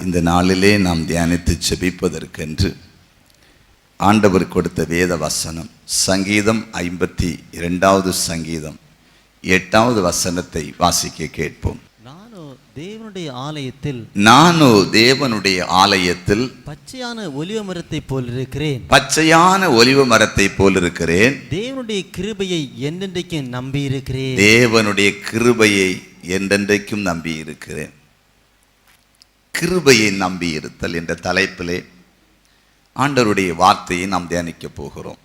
இந்த நாளிலே நாம் தியானித்து செபிப்பதற்கென்று ஆண்டவர் கொடுத்த வேத வசனம் சங்கீதம் 52வது சங்கீதம் 8வது வசனத்தை வாசிக்க கேட்போம். நானோ தேவனுடைய ஆலயத்தில் பச்சையான ஒலிவ மரத்தை போல் இருக்கிறேன். பச்சையான ஒலிவ மரத்தை போல் இருக்கிறேன். தேவனுடைய கிருபையை என்றென்றைக்கும் நம்பி இருக்கிறேன். தேவனுடைய கிருபையை என்றென்றைக்கும் நம்பி இருக்கிறேன். கிருபையை நம்பி இருத்தல் என்ற தலைப்பிலே ஆண்டவருடைய வார்த்தையை நாம் தியானிக்க போகிறோம்.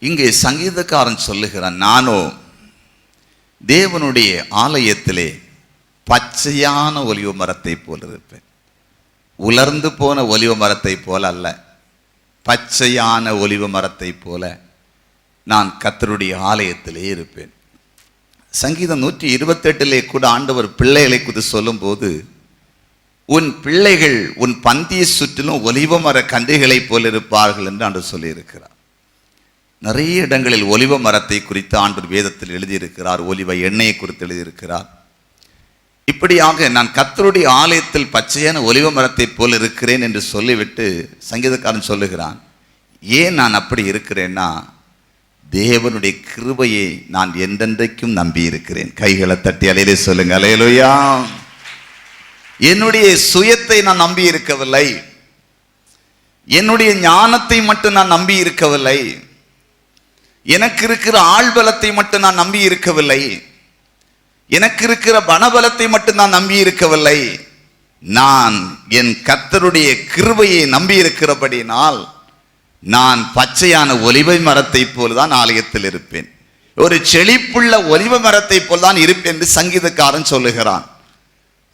இங்கே சங்கீதக்காரன் சொல்லுகிறான், நானோ தேவனுடைய ஆலயத்திலே பச்சையான ஒலிவ மரத்தை போல இருப்பேன். உலர்ந்து போன ஒலிவ மரத்தை போல அல்ல, பச்சையான ஒலிவ மரத்தை போல நான் கர்த்தருடைய ஆலயத்திலே இருப்பேன். சங்கீதம் 128 கூட ஆண்டவர் பிள்ளைகளை குறித்து சொல்லும் போது, உன் பிள்ளைகள் உன் பந்தியை சுற்றிலும் ஒலிவ மர கன்றுகளை போல் இருப்பார்கள் என்று ஆண்டவர் சொல்லியிருக்கிறார். நிறைய இடங்களில் ஒலிவ மரத்தை குறித்து ஆண்டவர் வேதத்தில் எழுதியிருக்கிறார். ஒலிவ எண்ணெயை குறித்து எழுதியிருக்கிறார். இப்படியாக நான் கர்த்தருடைய ஆலயத்தில் பச்சையான ஒலிவ மரத்தை போல் இருக்கிறேன் என்று சொல்லிவிட்டு சங்கீதக்காரன் சொல்லுகிறான், ஏன் நான் அப்படி இருக்கிறேன்னா, தேவனுடைய கிருபையை நான் என்றென்றைக்கும் நம்பி இருக்கிறேன். கைகளை தட்டி அலையிலே சொல்லுங்க, அல்லேலூயா. என்னுடைய சுயத்தை நான் நம்பி இருக்கவில்லை, என்னுடைய ஞானத்தை மட்டும் நான் நம்பி இருக்கவில்லை, எனக்கு இருக்கிற ஆள்பலத்தை மட்டும் நான் நம்பி இருக்கவில்லை, எனக்கு இருக்கிற பணபலத்தை மட்டும் நான் நம்பி இருக்கவில்லை. நான் என் கர்த்தருடைய கிருபையை நம்பி இருக்கிறபடினால் நான் பச்சையான ஒலிவ மரத்தை போல்தான் ஆலயத்தில் இருப்பேன். ஒரு செழிப்புள்ள ஒலிவ மரத்தை போல்தான் இருப்பேன் என்று சங்கீதக்காரன் சொல்லுகிறான்.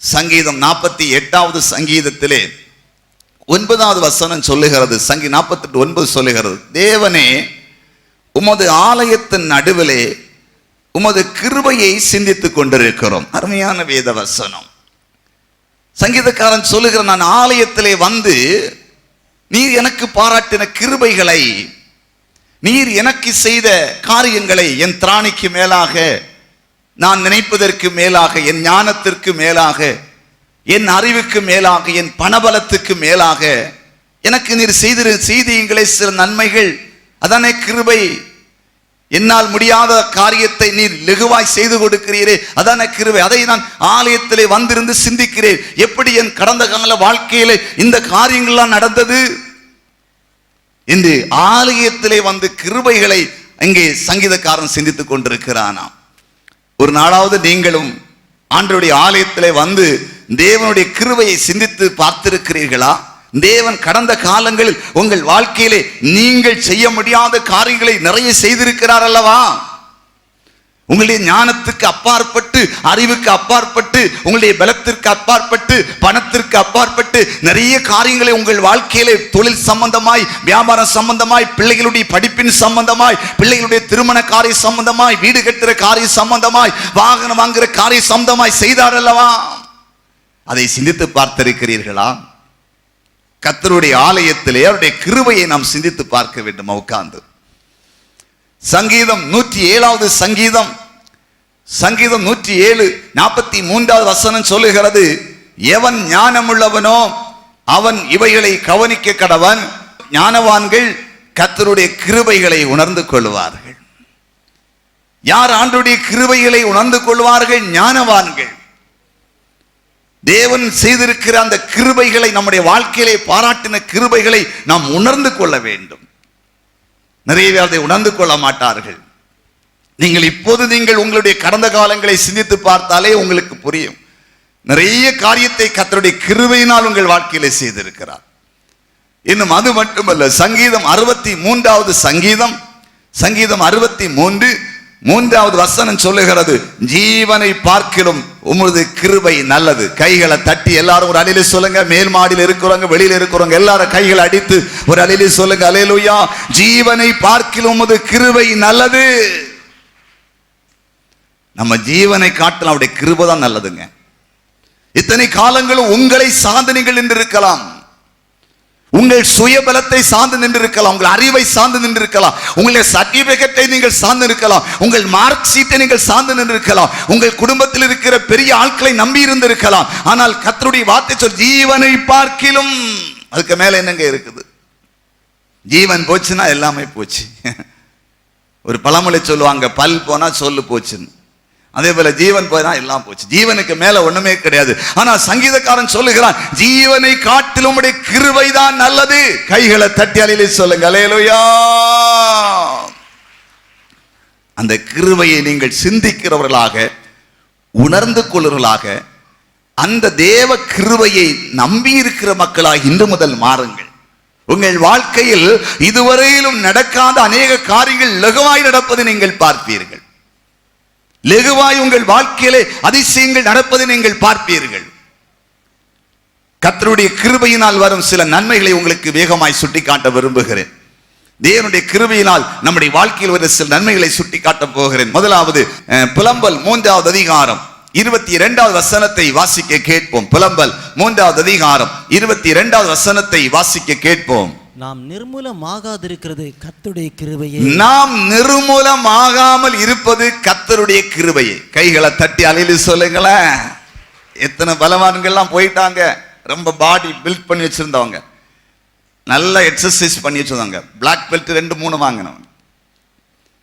சங்கீதம் 48வது சங்கீதத்திலே 9வது வசனம் சொல்லுகிறது. 48:9 சொல்லுகிறது, தேவனே உமது ஆலயத்தின் நடுவிலே உமது கிருபையை சிந்தித்துக் கொண்டிருக்கிறோம். அருமையான வேத வசனம். சங்கீதக்காரன் சொல்லுகிற, நான் ஆலயத்திலே வந்து நீர் எனக்கு பாராட்டின கிருபைகளை, நீர் எனக்கு செய்த காரியங்களை, என் திராணிக்கு மேலாக, நான் நினைப்பதற்கு மேலாக, என் ஞானத்திற்கு மேலாக, என் அறிவுக்கு மேலாக, என் பணபலத்துக்கு மேலாக எனக்கு நீர் செய்தீங்களே சில நன்மைகள், அதானே கிருபை. என்னால் முடியாத காரியத்தை நீர் லகுவாய் செய்து கொடுக்கிறீரே, அதான கிருபை. அதை நான் ஆலயத்திலே வந்திருந்து சிந்திக்கிறேன். எப்படி என் கடந்த கால வாழ்க்கையிலே இந்த காரியங்கள்லாம் நடந்தது என்று ஆலயத்திலே வந்து கிருபைகளை அங்கே சங்கீதக்காரன் சிந்தித்துக் கொண்டிருக்கிறானாம். ஒரு நாளாவது நீங்களும் ஆண்டவருடைய ஆலயத்திலே வந்து தேவனுடைய கிருபையை சிந்தித்து பார்த்திருக்கிறீர்களா? தேவன் கடந்த காலங்களில் உங்கள் வாழ்க்கையிலே நீங்கள் செய்ய முடியாத காரியங்களை நிறைய செய்திருக்கிறார் அல்லவா? உங்களுடைய ஞானத்துக்கு அப்பாற்பட்டு, அறிவுக்கு அப்பாற்பட்டு, உங்களுடைய பலத்திற்கு அப்பாற்பட்டு, பணத்திற்கு அப்பாற்பட்டு நிறைய காரியங்களை உங்கள் வாழ்க்கையிலே, தொழில் சம்பந்தமாய், வியாபாரம் சம்பந்தமாய், பிள்ளைகளுடைய படிப்பின் சம்பந்தமாய், பிள்ளைகளுடைய திருமண காரிய சம்பந்தமாய், வீடு கட்டுற காரிய சம்பந்தமாய், வாகனம் வாங்குற காரிய சம்பந்தமாய் செய்தார் அல்லவா? அதை சிந்தித்து பார்த்திருக்கிறீர்களா? கர்த்தருடைய ஆலயத்திலே அவருடைய கிருபையை நாம் சிந்தித்து பார்க்க வேண்டும். உட்கார்ந்து சங்கீதம் 107வது சங்கீதம் 107 43வது வசனம் சொல்லுகிறது, எவன் ஞானமுள்ளவனோ அவன் இவைகளை கவனிக்க கடவன், ஞானவான்கள் கர்த்தருடைய கிருபைகளை உணர்ந்து கொள்வார்கள். யார் ஆண்டவருடைய கிருபைகளை உணர்ந்து கொள்வார்கள்? ஞானவான்கள். தேவன் செய்திருக்கிற அந்த கிருபைகளை, நம்முடைய வாழ்க்கையிலே பாராட்டின கிருபைகளை நாம் உணர்ந்து கொள்ள வேண்டும். நிறைய பேர் அதை உணர்ந்து கொள்ள மாட்டார்கள். நீங்கள் உங்களுடைய கடந்த காலங்களை சிந்தித்து பார்த்தாலே உங்களுக்கு புரியும். நிறைய காரியத்தை கர்த்தருடைய கிருபையினால் உங்கள் வாழ்க்கையிலே செய்திருக்கிறார். இன்னும் அது மட்டுமல்ல, சங்கீதம் 63வது சங்கீதம் 63:3வது வசனம் சொல்லுகிறது, ஜீவனை பார்க்கிலும் உமது கிருபை நல்லது. கைகளை தட்டி எல்லாரும் ஒரு அலையிலே சொல்லுங்க. மேல் மாடியில் இருக்கிறவங்க, வெளியில இருக்கிறவங்க எல்லாரும் கைகளை அடித்து ஒரு அலையிலே சொல்லுங்க, அல்லேலூயா. ஜீவனை பார்க்கிலும் உமது கிருபை நல்லது. நம்ம ஜீவனை காட்டிலும் அவருடைய கிருபை தான் நல்லதுங்க. இத்தனை காலங்களும் உங்களை சாதனைகள் என்று இருக்கலாம், உங்கள் சுயபலத்தை சார்ந்து நின்றிருக்கலாம், உங்கள் அறிவை சார்ந்து நின்றிருக்கலாம், உங்களுடைய சர்டிபிகேட்டை நீங்கள் சார்ந்து இருக்கலாம், உங்கள் மார்க் ஷீட்டை நீங்கள் சார்ந்து நின்றிருக்கலாம், உங்கள் குடும்பத்தில் இருக்கிற பெரிய ஆட்களை நம்பி இருந்திருக்கலாம். ஆனால் கர்த்தருடைய வார்த்தை சொல், ஜீவனை பார்க்கிலும் அதுக்கு மேல என்னங்க இருக்குது? ஜீவன் போச்சுன்னா எல்லாமே போச்சு. ஒரு பழமொழி சொல்லுவாங்க, பல் போனா சொல்லு போச்சுன்னு. அதே போல ஜீவன் போனா எல்லாம் போச்சு. ஜீவனுக்கு மேல ஒண்ணுமே கிடையாது. ஆனா சங்கீதக்காரன் சொல்லுகிறான், ஜீவனை காட்டிலும் உம்முடைய கிருபைதான் நல்லது. கைகளை தட்டி அலையிலே சொல்லுங்க, அல்லேலூயா. அந்த கிருபையை நீங்கள் சிந்திக்கிறவர்களாக, உணர்ந்து கொள்ளுவர்களாக, அந்த தேவ கிருபையை நம்பி இருக்கிற மக்களாக இன்று முதல் மாறுங்கள். உங்கள் வாழ்க்கையில் இதுவரையிலும் நடக்காத அநேக காரியங்கள் லகுவாய் நடப்பதை நீங்கள் பார்ப்பீர்கள். லகுவாய் உங்கள் வாழ்க்கையிலே அதிசயங்கள் நடப்பதை நீங்கள் பார்ப்பீர்கள். கர்த்தருடைய கிருபையினால் வரும் சில நன்மைகளை உங்களுக்கு வேகமாய் சுட்டிக்காட்ட விரும்புகிறேன். தேவனுடைய கிருபையினால் நம்முடைய வாழ்க்கையில் வரும் சில நன்மைகளை சுட்டிக்காட்ட போகிறேன். முதலாவது புலம்பல் 3வது அதிகாரம் 22வது வசனத்தை வாசிக்க கேட்போம். புலம்பல் 3வது அதிகாரம் 22வது வசனத்தை வாசிக்க கேட்போம். நாம் நிர்மூலமாகாதிருக்கிறது கர்த்தருடைய கிருபையே. நாம் நிர்மூலமாகாமல் இருப்பது கர்த்தருடைய கிருபையே. கைகளை தட்டி அலையில சொல்லுங்களேன். எத்தனை பலவான்கள்லாம் போயிட்டாங்க, ரொம்ப பாடி பில்ட் பண்ணி வச்சிருந்தவங்க, நல்ல எக்ஸசைஸ் பண்ணி வச்சிருந்தாங்க, பிளாக் பெல்ட் 2-3 வாங்கினவங்க,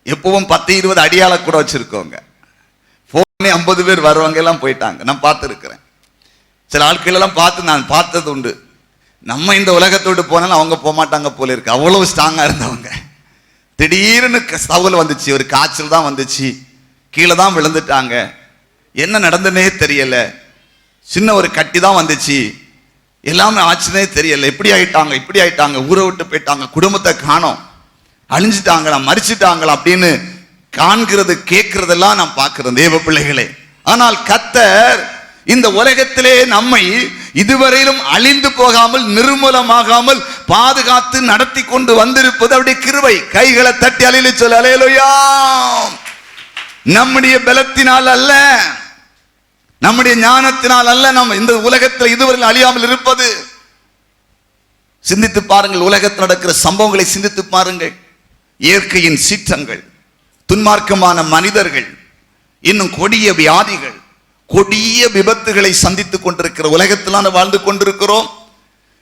எப்பவும் 10-20 அடியாள கூட வச்சிருக்கவங்க, 50 பேர் வருவாங்க எல்லாம் போயிட்டாங்க. நான் பார்த்துருக்கிறேன். சில ஆட்கள் எல்லாம் பார்த்து நான் பார்த்தது உண்டு. நம்ம இந்த உலகத்தோடு போனாலும் அவங்க போக மாட்டாங்க போல இருக்கு, அவ்வளவு ஸ்ட்ராங்கா இருந்தவங்க. திடீர்னு ஸ்டவ்ல வந்துச்சு, ஒரு காய்ச்சல் தான் வந்துச்சு, கீழே தான் விழுந்துட்டாங்க, என்ன நடந்தனே தெரியல, சின்ன ஒரு கட்டி தான் வந்துச்சு, எல்லாமே ஆச்சுனே தெரியல, இப்படி ஆயிட்டாங்க, ஊரை விட்டு போயிட்டாங்க, குடும்பத்தை காணோம், அழிஞ்சிட்டாங்களா, மறிச்சிட்டாங்களா அப்படின்னு காண்கிறது கேட்கிறதெல்லாம் நான் பார்க்கிறேன் தேவ பிள்ளைகளே. ஆனால் கர்த்தர் இந்த உலகத்திலே நம்மை இதுவரையிலும் அழிந்து போகாமல் நிர்மூலமாகாமல் பாதுகாத்து நடத்தி கொண்டு வந்திருப்பது அவருடைய கிருபை. கைகளை தட்டி அலையில சொல்ல, அல்லேலூயா. நம்முடைய பலத்தினால் அல்ல, நம்முடைய ஞானத்தினால் அல்ல நம்ம இந்த உலகத்தில் இதுவரையில் அழியாமல் இருப்பது. சிந்தித்து பாருங்கள், உலகத்தில் நடக்கிற சம்பவங்களை சிந்தித்து பாருங்கள். இயற்கையின் சீற்றங்கள், துன்மார்க்கமான மனிதர்கள், இன்னும் கொடிய வியாதிகள், கொடிய விபத்துகளை சந்தித்துக் கொண்டிருக்கிற உலகத்திலான வாழ்ந்து கொண்டிருக்கிறோம்.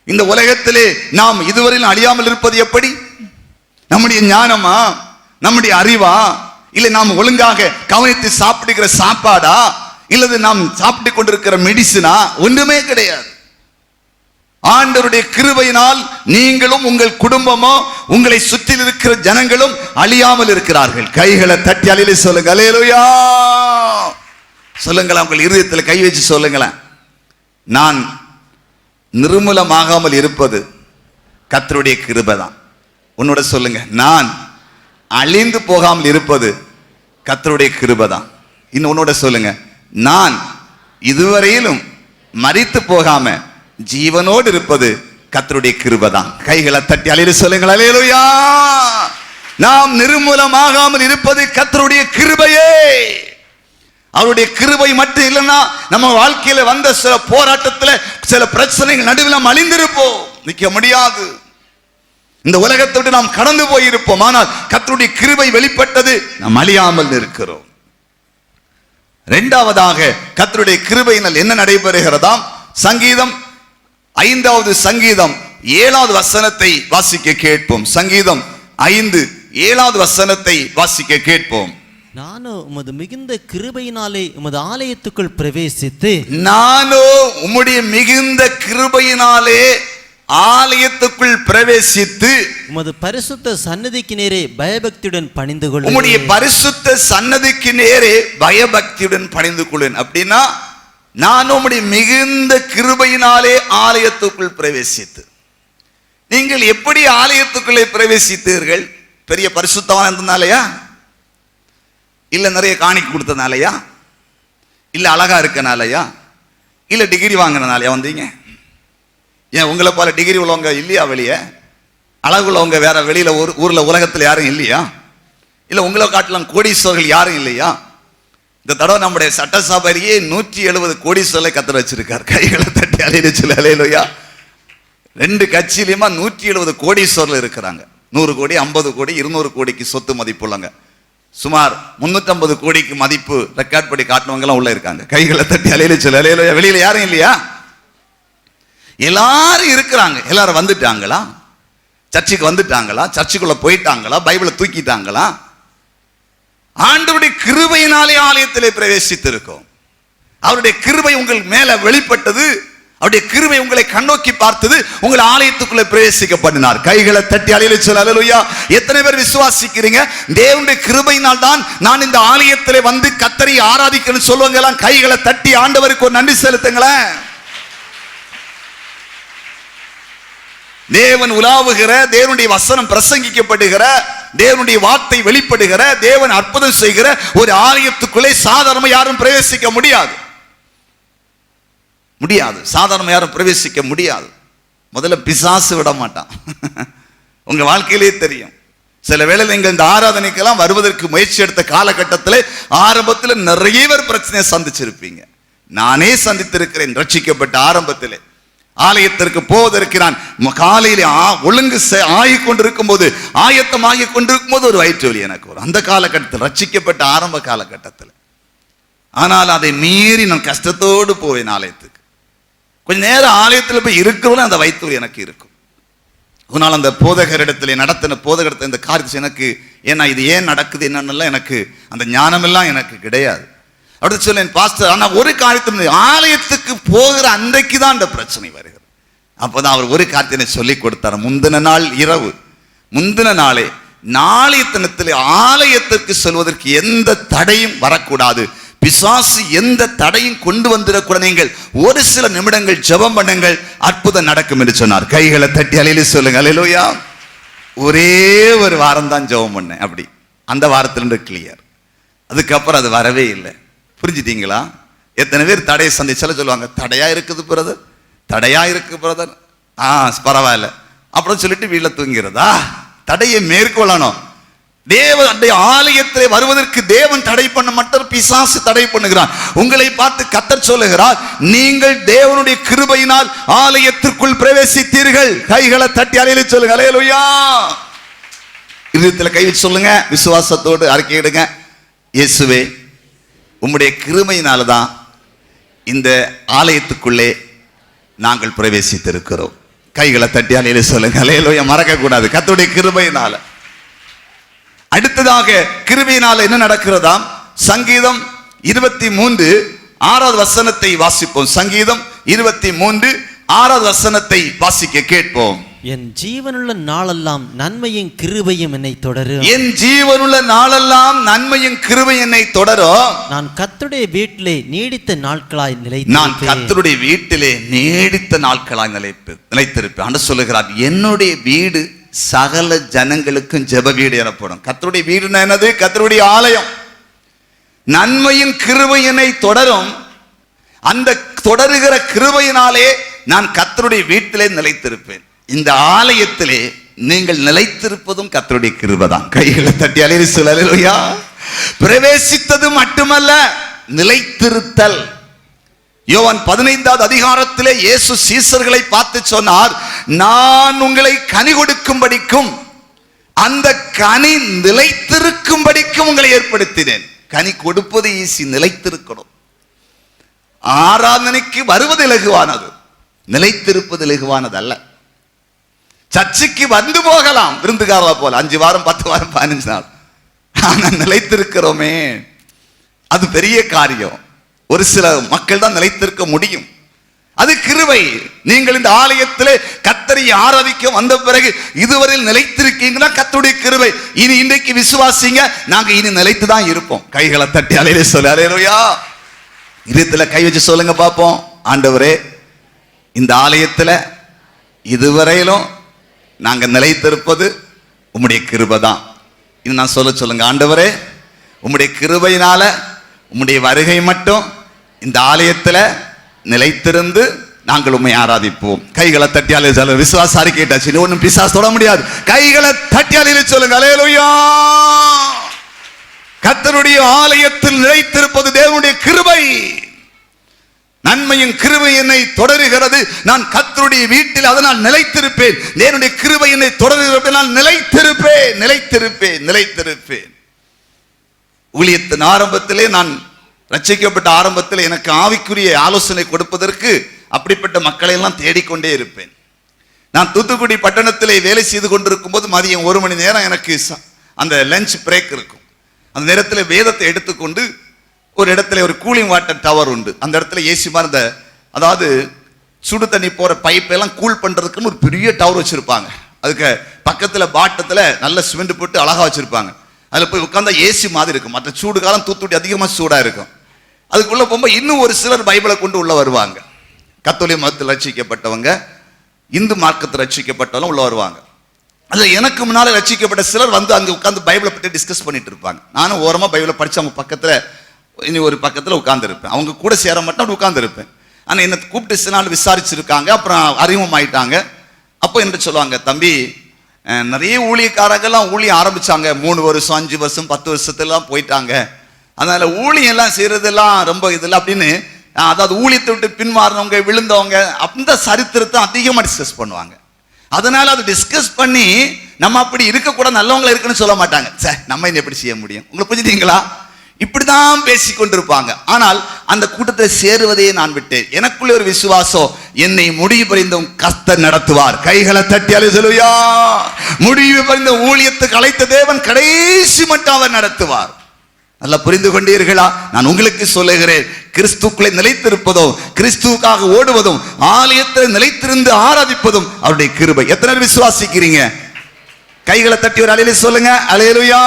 இந்த உலகத்திலே நாம் இதுவரையில் அழியாமல் இருப்பது எப்படி? நம்முடைய ஞானமா, நம்முடைய அறிவா, இல்லை நாம் ஒழுங்காக கவனித்து சாப்பிடுகிற சாப்பாடா, இல்லது நாம் சாப்பிட்டு கொண்டிருக்கிற மெடிசினா? ஒன்றுமே கிடையாது. ஆண்டவருடைய கிருபையினால் நீங்களும் உங்கள் குடும்பமோ உங்களை சுற்றி இருக்கிற ஜனங்களும் அழியாமல் இருக்கிறார்கள். கைகளை தட்டி அலையில சொல்லுங்க, அல்லேலூயா. சொல்லுங்களேன், உங்கள் இருதயத்தில் கை வச்சு சொல்லுங்களேன், நான் நிர்மூலமாகாமல் இருப்பது கர்த்தருடைய கிருபை தான். உன்னோட சொல்லுங்க, நான் அழிந்து போகாமல் இருப்பது கர்த்தருடைய கிருபை தான். இன்னும் உன்னோட சொல்லுங்க, நான் இதுவரையிலும் மரித்து போகாம ஜீவனோடு இருப்பது கர்த்தருடைய கிருபை தான். கைகளை தட்டி அலையில சொல்லுங்கள், அல்லேலூயா. நாம் நிர்மூலமாகாமல் இருப்பது கர்த்தருடைய கிருபையே. அவருடைய கிருபை மட்டும் இல்லைன்னா நம்ம வாழ்க்கையில வந்த சில போராட்டத்தில் சில பிரச்சனைகள் நடுவில் நாம் அழிந்திருப்போம், நிற்க முடியாது. இந்த உலகத்தை விட்டு நாம் கடந்து போயிருப்போம். ஆனால் கர்த்தருடைய கிருபை வெளிப்பட்டது, நாம் அழியாமல் இருக்கிறோம். இரண்டாவதாக கர்த்தருடைய கிருபையினால் என்ன நடைபெறுகிறதாம்? சங்கீதம் 5வது சங்கீதம் 7வது வசனத்தை வாசிக்க கேட்போம். சங்கீதம் 5:7வது வசனத்தை வாசிக்க கேட்போம். நானோ உமது மிகுந்த கிருபையினாலே உமது ஆலயத்துக்குள் பிரவேசித்து, நானோ உம்முடைய மிகுந்த கிருபையினாலே ஆலயத்துக்குள் பிரவேசித்து, உமது பரிசுத்த சன்னதிக்கு நேரே பயபக்தியுடன் பணிந்து கொள்வேன். உம்முடைய பரிசுத்த சன்னதிக்கு நேரே பயபக்தியுடன் பணிந்து கொள்வேன். அப்படின்னா நான் உம்முடைய மிகுந்த கிருபையினாலே ஆலயத்துக்குள் பிரவேசித்து. நீங்கள் எப்படி ஆலயத்துக்குள்ளே பிரவேசித்தீர்கள்? பெரிய பரிசுத்தமான இருந்தனாலயா? இல்ல நிறைய காணிக்கை கொடுத்தனாலயா? இல்ல அழகா இருக்கனாலயா? இல்ல டிகிரி வாங்கினாலயா வந்தீங்க? ஏன் உங்களை போல டிகிரி உள்ளவங்க இல்லையா வெளியே? அழகு உள்ளவங்க வேற வெளியில ஊர்ல உலகத்துல யாரும் இல்லையா? இல்ல உங்களை காட்டலாம் கோடீஸ்வரர்கள் யாரும் இல்லையா? இந்த தடவை நம்முடைய சட்டசபையே 170 கோடீஸ்வரர்களை கத்தர் வச்சிருக்கார். கைகளை தட்டி அலையில சொல்ல, அல்லேலூயா. 2 கட்சியிலுமா 170 கோடீஸ்வரர்கள் இருக்கிறாங்க. 100 கோடி, 50 கோடி, 200 கோடிக்கு சொத்து மதிப்புள்ளங்க. சுமார் 350 கோடிக்கு மதிப்பு ரெக்கார்ட் படி காட்டினவங்க எல்லாம் உள்ள இருக்காங்க. கைகளை தட்டி அலையில சொல்ல அலையில. வெளியில யாரும் இல்லையா? எல்லாரும் இருக்கிறாங்க. எல்லாரும் வந்துட்டாங்களா? சர்ச்சுக்கு வந்துட்டாங்களா? சர்ச்சுக்குள்ள போயிட்டாங்களா? பைபிளை தூக்கிட்டாங்களா? ஆண்டவருடைய கிருபையினாலே ஆலயத்திலே பிரவேசித்து இருக்கோம். அவருடைய கிருபை உங்கள் மேல வெளிப்பட்டது. அவருடைய கிருபை உங்களை கண்ணோக்கி பார்த்தது. உங்கள் ஆலயத்துக்குள்ளே பிரவேசிக்க பண்ணினார். கைகளை தட்டி அலையில சொல்ல அல்லேலூயா. எத்தனை பேர் விசுவாசிக்கிறீங்க? தேவனுடைய கிருபையினால் தான் நான் இந்த ஆலயத்திலே வந்து கர்த்தரை ஆராதிக்கணும்னு சொல்லுவாங்க. எல்லாம் கைகளை தட்டி ஆண்டவருக்கு ஒரு நன்றி செலுத்துங்களேன். தேவன் உலாவுகிற, தேவனுடைய வசனம் பிரசங்கிக்கப்படுகிற, தேவனுடைய வார்த்தை வெளிப்படுகிற, தேவன் அற்புதம் செய்கிற ஒரு ஆலயத்துக்குள்ளே சாதாரண யாரும் பிரவேசிக்க முடியாது. சாதாரண யாரும் பிரவேசிக்க முடியாது. முதல்ல பிசாசு விட மாட்டான். உங்க வாழ்க்கையிலே தெரியும். சில வேளையில் நீங்கள் இந்த ஆராதனைக்கெல்லாம் வருவதற்கு முயற்சி எடுத்த காலகட்டத்தில் ஆரம்பத்தில் நிறைய பேர் பிரச்சனையை சந்திச்சிருப்பீங்க. நானே சந்தித்திருக்கிறேன். ரட்சிக்கப்பட்ட ஆரம்பத்திலே ஆலயத்திற்கு போவதற்கு நான் காலையிலே ஒழுங்கு ஆகிக் கொண்டிருக்கும் போது, ஆயத்தமாகிக் கொண்டிருக்கும் போது ஒரு வயிற்று வலி எனக்கு வரும். அந்த காலகட்டத்தில், ரட்சிக்கப்பட்ட ஆரம்ப காலகட்டத்தில். ஆனால் அதை மீறி நான் கஷ்டத்தோடு போவேன் ஆலயத்துக்கு. கொஞ்ச நேரம் ஆலயத்தில் போய் இருக்கிறவங்க அந்த வயிற்று வலி எனக்கு இருக்கும். அதனால் அந்த போதகரிடத்தில் நடத்தின போதகரிடத்தில் இந்த காரியத்தை எனக்கு, ஏன்னா இது ஏன் நடக்குது என்னன்னெல்லாம் எனக்கு அந்த ஞானமெல்லாம் எனக்கு கிடையாது. அப்படி சொல்லேன் பாஸ்டர். ஆனால் ஒரு காரியத்தை, ஆலயத்துக்கு போகிற அன்றைக்கு தான் அந்த பிரச்சனை வருகிறது. அப்போதான் அவர் ஒரு காரியத்தை சொல்லி கொடுத்தார். முந்தின நாள் இரவு, முந்தின நாளே நாளைய தினத்தில் ஆலயத்திற்கு செல்வதற்கு எந்த தடையும் வரக்கூடாது. பிசாசு எந்த தடையும் கொண்டு வந்துடக்கூடாது. நீங்கள் ஒரு சில நிமிடங்கள் ஜெபம் பண்ணுங்கள், அற்புதம் நடக்கும் என்று சொன்னார். கைகளை தட்டி அலையில சொல்லுங்க அல்லேலூயா. ஒரே ஒரு வாரம் தான் ஜெபம் பண்ணேன். அப்படி அந்த வாரத்திலிருந்து கிளியர். அதுக்கப்புறம் அது வரவே இல்லை. புரிஞ்சுட்டீங்களா? எத்தனை பேர் தடையை சந்திச்சாலும் சொல்லுவாங்க, தடையா இருக்குது பிரதர், தடையா இருக்கு பிரதர். பரவாயில்ல அப்புறம் சொல்லிட்டு வீட்டில் தூங்கிறதா? தடையை மேற்கொள்ளணும். தேவனுடைய ஆலயத்திலே வருவதற்கு தேவன் தடை பண்ண மாட்டார், பிசாசு தடை பண்ணுகிறான். உங்களை பார்த்து கர்த்தர் சொல்லுகிறார், நீங்கள் தேவனுடைய கிருபையினால் ஆலயத்திற்குள் பிரவேசித்தீர்கள். கைகளை தட்டி அலையில சொல்லுங்க அல்லேலூயா. இதயத்தில் கை வச்சு சொல்லுங்க, விசுவாசத்தோடு அறிக்கையிடுங்க. இயேசுவே, உம்முடைய கிருபையினால்தான் இந்த ஆலயத்துக்குள்ளே நாங்கள் பிரவேசித்திருக்கிறோம். கைகளை தட்டி அலையில சொல்லுங்க அல்லேலூயா. மறக்க கூடாது, கர்த்தருடைய கிருபையினால. அடுத்ததாக கிருபையினால என்ன நடக்கிறதாம்? சங்கீதம் 23:6 வசனத்தை வாசிப்போம். சங்கீதம் 23:6 வசனத்தை வாசிக்க கேட்போம். என் ஜீவனுள்ள நாளெல்லாம் நன்மையும் கிருபையும் என்னை தொடரும். என் ஜீவனுள்ள நாளெல்லாம் நன்மையும் கிருபை என்னை தொடரும். நான் கர்த்தருடைய வீட்டிலே நீடித்த நாட்களாய் நிலைத்திருப்பேன். நான் கர்த்தருடைய வீட்டிலே நீடித்த நாட்களாய் நிலைத்திருப்பேன். ஆண்டவர் சொல்லுகிறார், என்னுடைய வீடு சகல ஜனங்களுக்கும் ஜெப வீடு எனப்படும். கர்த்தருடைய வீடுனா என்னது? கர்த்தருடைய ஆலயம். நன்மையின் கிருபை என்னை தொடரும். அந்த தொடருகிற கிருபையினாலே நான் கர்த்தருடைய வீட்டிலே நிலைத்திருப்பேன். இந்த ஆலயத்திலே நீங்கள் நிலைத்திருப்பதும் கர்த்தருடைய கிருபை தான். கைகளை தட்டி அலையில சொல்லுங்க அல்லேலூயா. பிரவேசித்தது மட்டுமல்ல, நிலைத்திருத்தல். யோவான் 15வது அதிகாரத்திலே இயேசு சீசர்களை பார்த்து சொன்னார், நான் உங்களை கனி கொடுக்கும்படிக்கும் அந்த கனி நிலைத்திருக்கும்படிக்கும் உங்களை ஏற்படுத்தினேன். கனி கொடுப்பது ஈஸி, நிலைத்திருக்கணும். ஆராதனைக்கு வருவது இலகுவானது, நிலைத்திருப்பது இலகுவானது அல்ல. சர்ச்சுக்கு வந்து போகலாம் விருந்துகாரா போல 5 வாரம் 10 வாரம் 15 நாள். ஆனா நிலைத்திருக்கிறோமே, அது பெரிய காரியம். ஒரு சில மக்கள் தான் நிலைத்திருக்க முடியும். அது கிருபை. நீங்கள் இந்த ஆலயத்திலே கர்த்தரை ஆராதிக்க வந்த பிறகு இதுவரையில் நிலைத்திருக்கீங்கன்னா கர்த்தருடைய கிருபை. இனி இன்றைக்கு விசுவாசிங்க, நாங்க இனி நிலைத்து தான் இருப்போம். கைகளை தட்டி அலையில சொல்ல அல்லேலூயா. இதயத்துல கை வச்சு சொல்லுங்க பாப்போம், ஆண்டவரே, இந்த ஆலயத்துல இதுவரையிலும் நாங்க நிலைத்திருப்பது உம்முடைய கிருபை தான். இது நான் சொல்லுங்க, ஆண்டவரே, உம்முடைய கிருபையினால உம்முடைய வருகை மட்டும் இந்த ஆலயத்துல நிலைத்திருந்து நாங்கள் உம்மை ஆராதிப்போம். கைகளை தட்டியாலே சொல்ல, விசுவாச அறிக்கையிட்டாச்சு, ஒன்னும் பிசாசு தொட முடியாது. கைகளை தட்டியாலே சொல்லுங்க அல்லேலூயா. கர்த்தருடைய ஆலயத்தில் நிலைத்திருப்பது தேவனுடைய கிருபை. நன்மையின் கிருபை என்னை தொடருகிறது, நான் கர்த்தருடைய வீட்டில் அதனால் நிலைத்திருப்பேன். தேவனுடைய கிருபை என்னை தொடருகிறது, நான் நிலைத்திருப்பேன். ஊழியத்தின் ஆரம்பத்திலே, நான் ரட்சிக்கப்பட்ட ஆரம்பத்தில் எனக்கு ஆவிக்குரிய ஆலோசனை கொடுப்பதற்கு அப்படிப்பட்ட மக்களை எல்லாம் தேடிக்கொண்டே இருப்பேன். நான் தூத்துக்குடி பட்டணத்திலே வேலை செய்து கொண்டிருக்கும் போது மதியம் 1 மணி நேரம் எனக்கு அந்த லஞ்ச் பிரேக் இருக்கும். அந்த நேரத்தில் வேதத்தை எடுத்துக்கொண்டு ஒரு இடத்துல ஒரு கூலிங் வாட்டர் டவர் உண்டு. அந்த இடத்துல ஏசி மாதிரி அதாவது சுடு தண்ணி போற பைப்பெல்லாம் கூல் பண்றதுக்குன்னு ஒரு பெரிய டவர் வச்சிருப்பாங்க. அதுக்கு பக்கத்துல பாட்டத்துல நல்ல சிமெண்ட் போட்டு அழகா வச்சிருப்பாங்க. அதுல போய் உட்கார்ந்தா ஏசி மாதிரி இருக்கும். மற்ற சூடு காலம் தூத்துக்குடி அதிகமா சூடா இருக்கும். அதுக்குள்ள போகும்போது இன்னும் ஒரு சிலர் பைபிளை கொண்டு உள்ள வருவாங்க. கத்தோலிக்க மதத்தில் ரட்சிக்கப்பட்டவங்க, இந்து மார்க்கத்தில் ரட்சிக்கப்பட்டவங்க உள்ள வருவாங்க. அதுல எனக்கு முன்னால ரட்சிக்கப்பட்ட சிலர் வந்து அங்க உட்கார்ந்து பைபிளை பற்றி டிஸ்கஸ் பண்ணிட்டு இருப்பாங்க. நானும் ஓரமா பைபிளை படிச்சு அவங்க பக்கத்துல இனி ஒரு பக்கத்துல உட்கார்ந்து இருப்பேன். அவங்க கூட சேர மட்டும் அப்படி உட்கார்ந்து இருப்பேன். ஆனா என்ன கூப்பிட்டு சில நாள் விசாரிச்சிருக்காங்க. அப்புறம் அறிமுகமாயிட்டாங்க. அப்போ என்ன சொல்லுவாங்க, தம்பி நிறைய ஊழியக்காரங்கெல்லாம் ஊழியம் ஆரம்பிச்சாங்க, 3 வருஷம் 5 வருஷம் 10 வருஷத்துலாம் போயிட்டாங்க. அதனால ஊழியம் எல்லாம் செய்யறதெல்லாம் ரொம்ப இதெல்லாம் அப்படின்னு, அதாவது ஊழியத்தை விட்டு பின்மாறினவங்க, விழுந்தவங்க, அந்த சரித்திரத்தை அதிகமா டிஸ்கஸ் பண்ணுவாங்க. அதனால அதை டிஸ்கஸ் பண்ணி நம்ம அப்படி இருக்கக்கூடாது, நல்லவங்கள இருக்குன்னு சொல்ல மாட்டாங்க. சார் நம்ம என்ன எப்படி செய்ய முடியும், உங்களை புரிஞ்சுட்டீங்களா? இப்படிதான் பேசிக் கொண்டிருப்பாங்க. ஆனால் அந்த கூட்டத்தை சேருவதையே நான் விட்டேன். எனக்குள்ள ஒரு விசுவாசம், என்னை முடிவு பரிந்தும் கர்த்தர் நடத்துவார். கைகளை தட்டி அல்லேலூயா. முடிவு பரிந்த ஊழியத்துக்கு அழைத்த தேவன் கடைசி மட்டும் அவர் நடத்துவார். நல்லா புரிந்து கொண்டீர்களா? நான் உங்களுக்கு சொல்லுகிறேன், கிறிஸ்துக்குள்ளே நிலைத்திருப்பதும், கிறிஸ்துவுக்காக ஓடுவதும், ஆலயத்தில் நிலைத்திருந்து ஆராதிப்பதும் அவருடைய கிருபை. எத்தனை பேர் விசுவாசிக்கிறீங்க? கைகளை தட்டி ஒரு அல்லேலூயா சொல்லுங்க. அல்லேலூயா.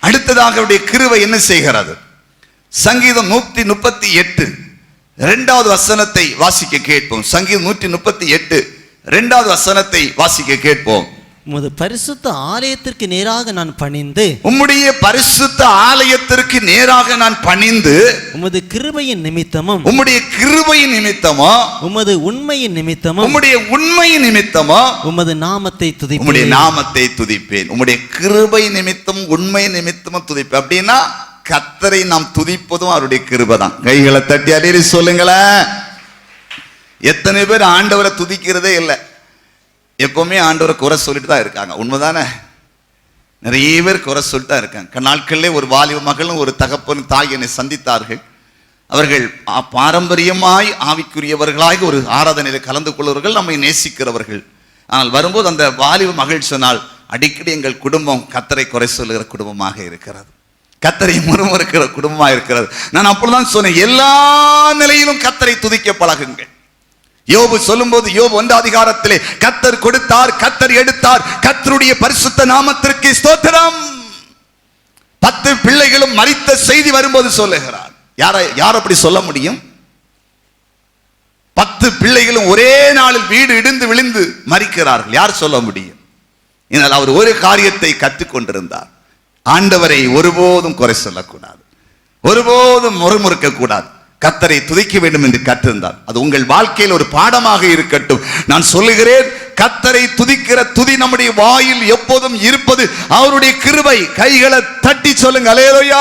அடுத்ததாக அவருடைய கிருபை என்ன செய்கிறது? சங்கீதம் 138 2வது வசனத்தை வாசிக்க கேட்போம். சங்கீதம் 138 2வது வசனத்தை வாசிக்க கேட்போம். உமது பரிசுத்த ஆலயத்திற்கு நேராக நான் பணிந்து, உம்முடைய பரிசுத்த ஆலயத்திற்கு நேராக நான் பணிந்து, உமது கிருபையின் நிமித்தமும், உம்முடைய கிருபையின் நிமித்தமும், உமது உண்மையின் நிமித்தமும், உம்முடைய உண்மையின் நிமித்தமும், உமது நாமத்தை துதிப்பேன். உம்முடைய நாமத்தை துதிப்பேன். உம்முடைய கிருபை நிமித்தம் உண்மை நிமித்தமும் துதிப்பேன். அப்படின்னா கர்த்தரை நாம் துதிப்பதும் அவருடைய கிருபை தான். கைகளை தட்டி அல்லேலூயா சொல்லுங்களேன். எத்தனை பேர் ஆண்டவரை துதிக்கிறதே இல்லை, எப்பவுமே ஆண்டவரை குறை சொல்லிட்டு தான் இருக்காங்க. உண்மைதானே? நிறைய பேர் குறை சொல்லிட்டு தான் இருக்காங்க. நாட்களிலே ஒரு வாலிப மகளும் ஒரு தகப்பன் தாய் என்னை சந்தித்தார்கள். அவர்கள் பாரம்பரியமாய் ஆவிக்குரியவர்களாக ஒரு ஆராதனையில் கலந்து கொள்வர்கள், நம்மை நேசிக்கிறவர்கள். ஆனால் வரும்போது அந்த வாலிப மகள் சொன்னால், அடிக்கடி எங்கள் குடும்பம் கர்த்தரை குறை சொல்லுகிற குடும்பமாக இருக்கிறது, கர்த்தரை முறுமுறுக்கிற குடும்பமாக இருக்கிறது. நான் அப்பொழுதுதான் சொன்னேன், எல்லா நிலையிலும் கர்த்தரை துதிக்க பழகுங்கள். யோபு சொல்லும்போது, யோபு 1 அதிகாரத்திலே கர்த்தர் கொடுத்தார், கர்த்தர் எடுத்தார், கர்த்தருடைய பரிசுத்த நாமத்திற்கு ஸ்தோத்திரம். 10 பிள்ளைகளும் மரித்த செய்தி வரும்போது சொல்லுகிறார். யார் அப்படி சொல்ல முடியும்? 10 பிள்ளைகளும் ஒரே நாளில் வீடு இடிந்து விழுந்து மரிக்கிறார்கள். யார் சொல்ல முடியும்? இதனால் அவர் ஒரு காரியத்தை கற்றுக்கொண்டிருந்தார், ஆண்டவரை ஒருபோதும் குறை சொல்லக்கூடாது, ஒருபோதும் முறுமுறுக்க கூடாது, கர்த்தரை துதிக்க வேண்டும் என்று கற்றிருந்தார். அது உங்கள் வாழ்க்கையில் ஒரு பாடமாக இருக்கட்டும். நான் சொல்லுகிறேன், கர்த்தரை துதிக்கிற துதி நம்முடைய வாயில் எப்போதும் இருப்பது அவருடைய கிருபை. கைகளை தட்டி சொல்லுங்க அல்லேலூயா.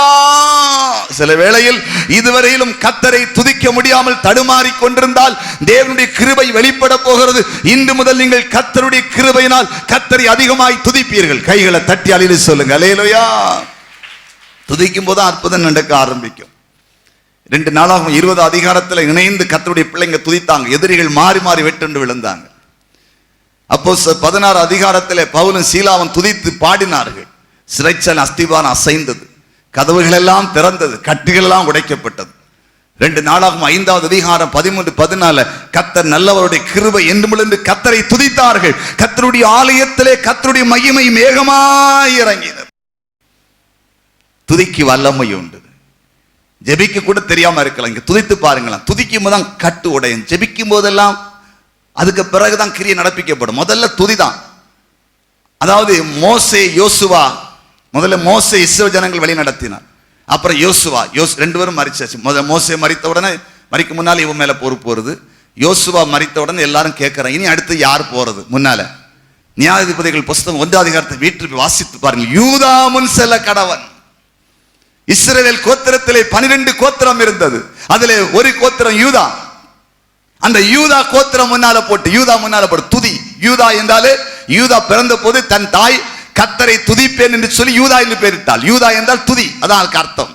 சில வேளையில் இதுவரையிலும் கர்த்தரை துதிக்க முடியாமல் தடுமாறி கொண்டிருந்தால் தேவனுடைய கிருபை வெளிப்பட போகிறது. இன்று முதல் நீங்கள் கர்த்தருடைய கிருபையினால் கர்த்தரை அதிகமாய் துதிப்பீர்கள். கைகளை தட்டி அல்லேலூயா சொல்லுங்க அல்லேலூயா. துதிக்கும் போது அற்புதம் நடக்க ஆரம்பிக்கும். 2 நாளாகும் 20 அதிகாரத்தில் இணைந்து கர்த்தருடைய பிள்ளைங்க துதித்தாங்க. எதிரிகள் மாறி மாறி வெட்டுண்டு விழுந்தாங்க. அப்போ 16 அதிகாரத்தில் பவுலும் சீலாவும் துதித்து பாடினார்கள். சிறைச்சாலை அஸ்திபாரம் அசைந்தது, கதவுகள் எல்லாம் திறந்தது, கட்டுகள் எல்லாம் உடைக்கப்பட்டது. 2 நாளாகும் 5வது அதிகாரம் 13 14 கர்த்தர் நல்லவருடைய கிருபை என்றும் என்று கர்த்தரை துதித்தார்கள். கர்த்தருடைய ஆலயத்திலே கர்த்தருடைய மகிமை மேகமாய் இறங்கினது. துதிக்கு வல்லமை உண்டு. ஜெபிக்க கூட தெரியாம இருக்கலாம். இங்க துதித்து பாருங்களேன். துதிக்கும் போதுதான் கட்டு உடையும். ஜெபிக்கும் போதெல்லாம் அதுக்கு பிறகுதான் கிரியை நடப்பிக்கப்படும். முதல்ல துதிதான். அதாவது மோசே யோசுவா, முதல்ல மோசே இஸ்ரவேல் ஜனங்கள் வழி நடத்தினார். அப்புறம் யோசுவா 2 பேரும் மரிச்சாச்சு. முதல்ல மோசே மரித்த உடனே, மரிக்க முன்னால இவன் மேல பொறுப்பு வருது. யோசுவா மரித்த உடனே எல்லாரும் கேட்கிறாங்க, இனி அடுத்து யார் போறது? முன்னால நியாயாதிபதிகள் புஸ்தகம் 1 அதிகாரத்தை வீட்டில் வாசித்து பாருங்கள். யூதா முன் செல்ல கடவன். இஸ்ரவேல் கோத்திரத்திலே 12 கோத்திரம் இருந்தது. அதிலே ஒரு கோத்திரம் யூதா. அந்த யூதா கோத்திரம் முன்னால போட்டு துதி. யூதா என்றாலே, யூதா பிறந்த போது தன் தாய் கர்த்தரை துதிப்பேன் என்று சொல்லி யூதா என்று பெயரிட்டாள். யூதா என்றால் துதி, அதான் அதுக்கு அர்த்தம்.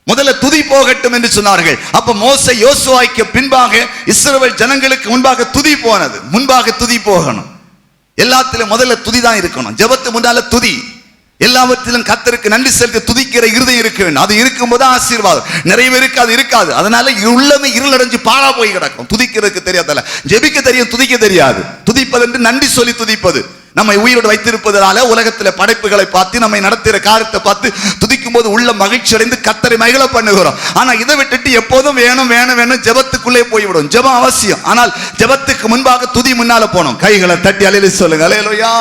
முதல்ல துதி போகட்டும் என்று சொன்னார்கள். அப்ப மோசே யோசுவாய்க்கு பின்பாக இஸ்ரவேல் ஜனங்களுக்கு முன்பாக துதி போனது. முன்பாக துதி போகணும். எல்லாத்திலும் முதல்ல துதி தான் இருக்கணும். ஜெபத்து முன்னால துதி. எல்லாவற்றிலும் கர்த்தருக்கு நன்றி செலுத்தி துதிக்கிற இருதயம் இருக்க வேண்டும். அது இருக்கும்போது ஆசீர்வாதம். நிறைவேறுக்கு அது இருக்காது. அதனால உள்ளமே இருளடைஞ்சு பாழா போய் கிடக்கும். துதிக்கிறதுக்கு தெரியாதல்ல, ஜெபிக்க தெரியும், துதிக்க தெரியாது. துதிப்பது என்று நன்றி சொல்லி துதிப்பது. நம்மை உயிரோடு வைத்திருப்பதனால உலகத்தில் படைப்புகளை பார்த்து நம்மை நடத்துகிற காரியத்தை பார்த்து துதிக்கும் போது உள்ள மகிழ்ச்சி அடைந்து கர்த்தரை மகிழ பண்ணுகிறோம். ஆனா இதை விட்டுட்டு எப்போதும் வேணும் வேணும் வேணும் ஜெபத்துக்குள்ளே போய்விடும். ஜெபம் அவசியம், ஆனால் ஜெபத்துக்கு முன்பாக துதி முன்னால போனோம். கைகளை தட்டி அல்லேலூயா சொல்லுங்க. அல்லேலூயா.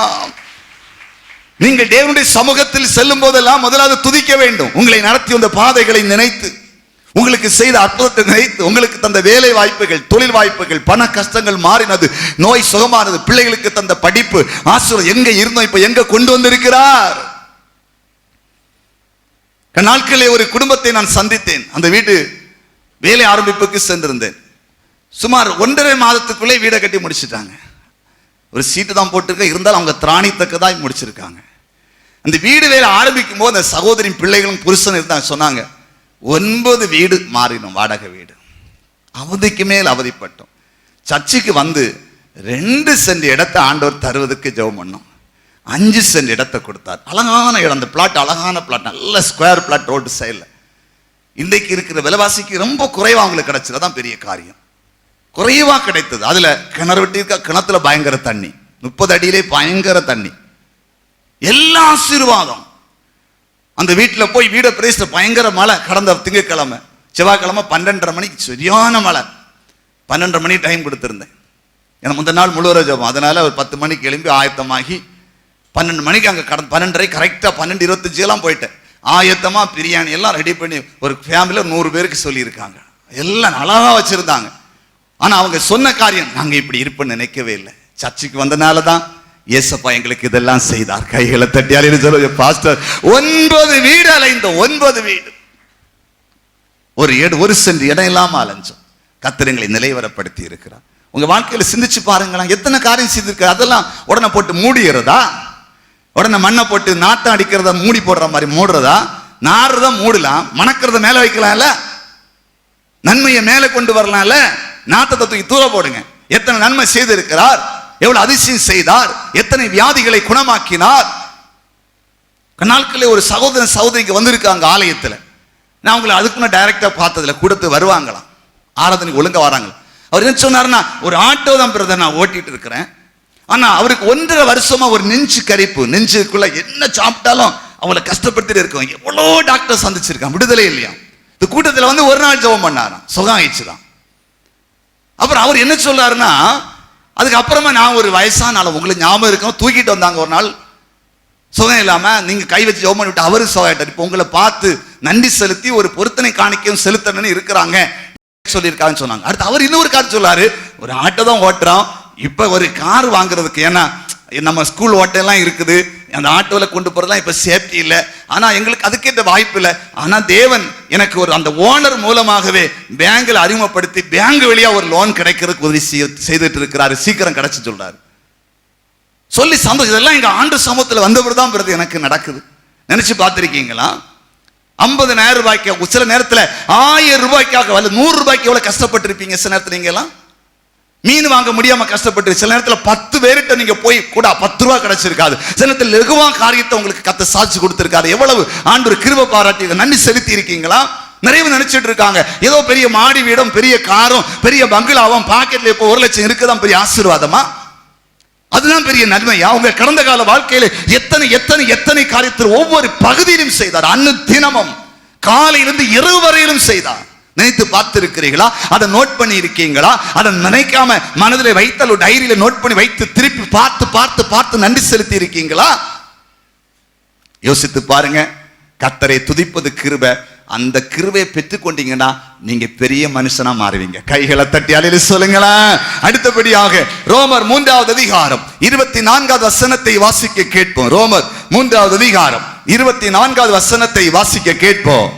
நீங்கள் தேவனுடைய சமூகத்தில் செல்லும் போதெல்லாம் முதலாவது துதிக்க வேண்டும். உங்களை நடத்தி வந்த பாதைகளை நினைத்து, உங்களுக்கு செய்த அற்புதத்தை நினைத்து, உங்களுக்கு தந்த வேலை வாய்ப்புகள், தொழில் வாய்ப்புகள், பண கஷ்டங்கள் மாறினது, நோய் சுகமானது, பிள்ளைகளுக்கு தந்த படிப்பு ஆசீர்வாதம் எங்க இருந்தோம் இப்ப எங்க கொண்டு வந்திருக்கிறார். நாட்களே ஒரு குடும்பத்தை நான் சந்தித்தேன். அந்த வீடு வேலை ஆரம்பிப்புக்கு சென்றிருந்தேன். சுமார் 1.5 மாதத்துக்குள்ளே வீடை கட்டி முடிச்சிட்டாங்க. ஒரு சீட்டு தான் போட்டிருக்க, இருந்தாலும் அவங்க திராணித்தக்கதான் முடிச்சிருக்காங்க. அந்த வீடு வேலை ஆரம்பிக்கும் போது அந்த சகோதரின் பிள்ளைகளும் புருஷன் இருந்தாங்க. சொன்னாங்க, 9 வீடு மாறினோம், வாடகை வீடு. அவதிக்கு மேல் அவதிப்பட்டோம். சர்ச்சுக்கு வந்து 2 சென்ட் இடத்தை ஆண்டவர் தருவதற்கு ஜெபம் பண்ணோம். 5 சென்ட் இடத்தை கொடுத்தார். அழகான இடம். அந்த பிளாட் அழகான பிளாட், நல்ல ஸ்கொயர் பிளாட் ரோடு சைடில். இன்றைக்கு இருக்கிற விலைவாசிக்கு ரொம்ப குறைவா அவங்களுக்கு கிடைச்சது. அதான் பெரிய காரியம். குறைவா கிடைத்தது. அதுல கிணறு வெட்டியிருக்க, கிணத்துல பயங்கர தண்ணி, 30 அடியிலே பயங்கர தண்ணி, எல்லா ஆசீர்வாதம். அந்த வீட்டில் போய் வீட பிரேச பயங்கர மழை. கடந்த திங்கட்கிழமை செவ்வாய்க்கிழமை 12:30 மணிக்கு சரியான மழை. 12:30 மணி டைம் கொடுத்துருந்தேன். ஏன்னா முந்த நாள் முழுவதும் ஜெபம். அதனால ஒரு 10 மணிக்கு எழும்பி ஆயத்தமாகி 12 மணிக்கு அங்கே 12:30 கரெக்டாக 12:25 போயிட்டேன். ஆயத்தமா பிரியாணி எல்லாம் ரெடி பண்ணி ஒரு ஃபேமிலியில் 100 பேருக்கு சொல்லியிருக்காங்க. எல்லாம் அழகா வச்சிருந்தாங்க. ஆனா அவங்க சொன்ன காரியம், நாங்க இப்படி இருப்பேன்னு நினைக்கவே இல்லை. சர்ச்சுக்கு வந்தனால தான் ஏசப்பா எங்களுக்கு இதெல்லாம் செய்தார். கைகளை தட்டியாலே சொல்லுங்க. பாஸ்டர் 9 வீடு அலைந்தோம். 9 வீடு, ஒரு சென்ட் இடம் இல்லாம அலைஞ்சோம். கர்த்தர் நிலைவரப்படுத்தி இருக்கிறார். உங்க வாழ்க்கையில சிந்திச்சு பாருங்களேன், எத்தனை காரியம் செய்திருக்க. அதெல்லாம் உடனே போட்டு மூடிறதா? உடனே மண்ணை போட்டு நாட்டம் அடிக்கிறத மூடி போடுற மாதிரி மூடுறதா? நாறுறத மூடலாம், மணக்கிறத மேல வைக்கலாம்ல, நன்மையை மேல கொண்டு வரலாம்ல. நாட்டத்தை தூக்கி தூர போடுங்க. எத்தனை நன்மை செய்திருக்கிறார், எவ்வளவு அதிசயம் செய்தார், எத்தனை வியாதிகளை குணமாக்கினார். நாட்களே ஒரு சகோதரன் சகோதரிக்கு வந்திருக்காங்க ஆலயத்தில். நான் உங்களை அதுக்குன்னு டைரக்டா பார்த்ததுல கூடத்து வருவாங்களாம், ஆராதனைக்கு ஒழுங்கா வராங்க. அவர் என்ன சொன்னாருன்னா, ஒரு ஆட்டோ தான் பிரதர் நான் ஓட்டிட்டு இருக்கிறேன். ஆனா அவருக்கு 1.5 வருஷமா ஒரு நெஞ்சு கரிப்பு, நெஞ்சுக்குள்ள என்ன சாப்பிட்டாலும் அவளை கஷ்டப்படுத்திட்டு இருக்கோம். எவ்வளோ டாக்டர் சந்திச்சிருக்கான், விடுதலை இல்லையா. இந்த கூட்டத்தில் வந்து ஒரு நாள் ஜெபம் பண்ணாராம், சுகம் ஆயிடுச்சுதான். அப்புறம் அவர் என்ன சொல்றாருன்னா, அதுக்கு அப்புறமா நான் ஒரு வயசான ஆளு, உங்களுக்கு ஞாபகம் இருக்கும், தூக்கிட்டு வந்தாங்க ஒரு நாள் சுகம் இல்லாம, நீங்க கை வச்சு ஜெபம் பண்ணி விட்டு அவரு சுகம். இப்போ உங்களை பார்த்து நன்றி செலுத்தி ஒரு பொருத்தனை காணிக்கையும் செலுத்தணும்னு இருக்கிறாங்க சொல்லியிருக்காங்கன்னு சொன்னாங்க. அடுத்து அவர் இன்னொரு கார் சொல்லாரு, ஒரு ஆட்டோ தான் ஓட்டுறோம், இப்ப ஒரு கார் வாங்குறதுக்கு, ஏன்னா நம்ம ஸ்கூல் ஓட்டெல்லாம் இருக்குது, அந்த ஆட்டோவில் கொண்டு போறதுலாம் இப்ப சேஃப்டி இல்லை. ஆனா எங்களுக்கு அதுக்கேற்ற வாய்ப்பு இல்லை. ஆனா தேவன் எனக்கு ஒரு அந்த ஓனர் மூலமாகவே பேங்க்ல அறிமுகப்படுத்தி பேங்க் வழியா ஒரு லோன் கிடைக்கிறதுக்கு உதவி செய்துட்டு இருக்கிறாரு, சீக்கிரம் கிடைச்சு சொல்றாரு. சொல்லி சந்தோஷம். இதெல்லாம் எங்க ஆண்டு சமூகத்தில் வந்தவர் தான் எனக்கு நடக்குது. நினைச்சு பார்த்திருக்கீங்களா? 50,000 ரூபாய்க்கு, சில நேரத்தில் 1000 ரூபாய்க்காக, 100 ரூபாய்க்கு எவ்வளவு கஷ்டப்பட்டு இருப்பீங்க. சில நேரத்தில் நீங்க எல்லாம் மீன் வாங்க முடியாம கஷ்டப்பட்டு, சில நேரத்தில் 10 பேர்கிட்ட நீங்க போய் கூட 10 ரூபாய் கிடைச்சிருக்காது. சில நேரத்தில் லெகுவா காரியத்தை உங்களுக்கு கத்த சாட்சி கொடுத்திருக்காரு. எவ்வளவு ஆண்டு கிருபை பாராட்டி நன்றி செலுத்தி இருக்கீங்களா? நிறைய நினைச்சிட்டு இருக்காங்க, ஏதோ பெரிய மாடி வீடும், பெரிய காரும், பெரிய பங்களாவும், பாக்கெட்ல இப்போ 1 லட்சம் இருக்குதான் பெரிய ஆசீர்வாதமா? அதுதான் பெரிய நன்மையா? அவங்க கடந்த கால வாழ்க்கையில எத்தனை எத்தனை எத்தனை காரியத்தில் ஒவ்வொரு பகுதியிலும் செய்தார். அன்னு தினமும் காலையிலிருந்து இரவு வரையிலும் செய்தார். நினைத்து பார்த்திருக்கிறீர்களா? அதை நோட் பண்ணி இருக்கீங்களா? அதை நினைக்காம மனதில் வைத்தால் ஒரு டைரியில நோட் பண்ணி வைத்து திருப்பி பார்த்து பார்த்து பார்த்து நன்றி செலுத்தி இருக்கீங்களா? யோசித்து பாருங்க. கர்த்தரை துதிப்பது கிருபை, அந்த கிருபையை பெற்றுக்கொண்டீங்கன்னா நீங்க பெரிய மனுஷனா மாறுவீங்க. கைகளை தட்டி அல்லேலூயா சொல்லுங்களேன். அடுத்தபடியாக ரோமர் 3வது அதிகாரம் 24வது வசனத்தை வாசிக்க கேட்போம். ரோமர் 3வது அதிகாரம் 24வது வசனத்தை வாசிக்க கேட்போம்.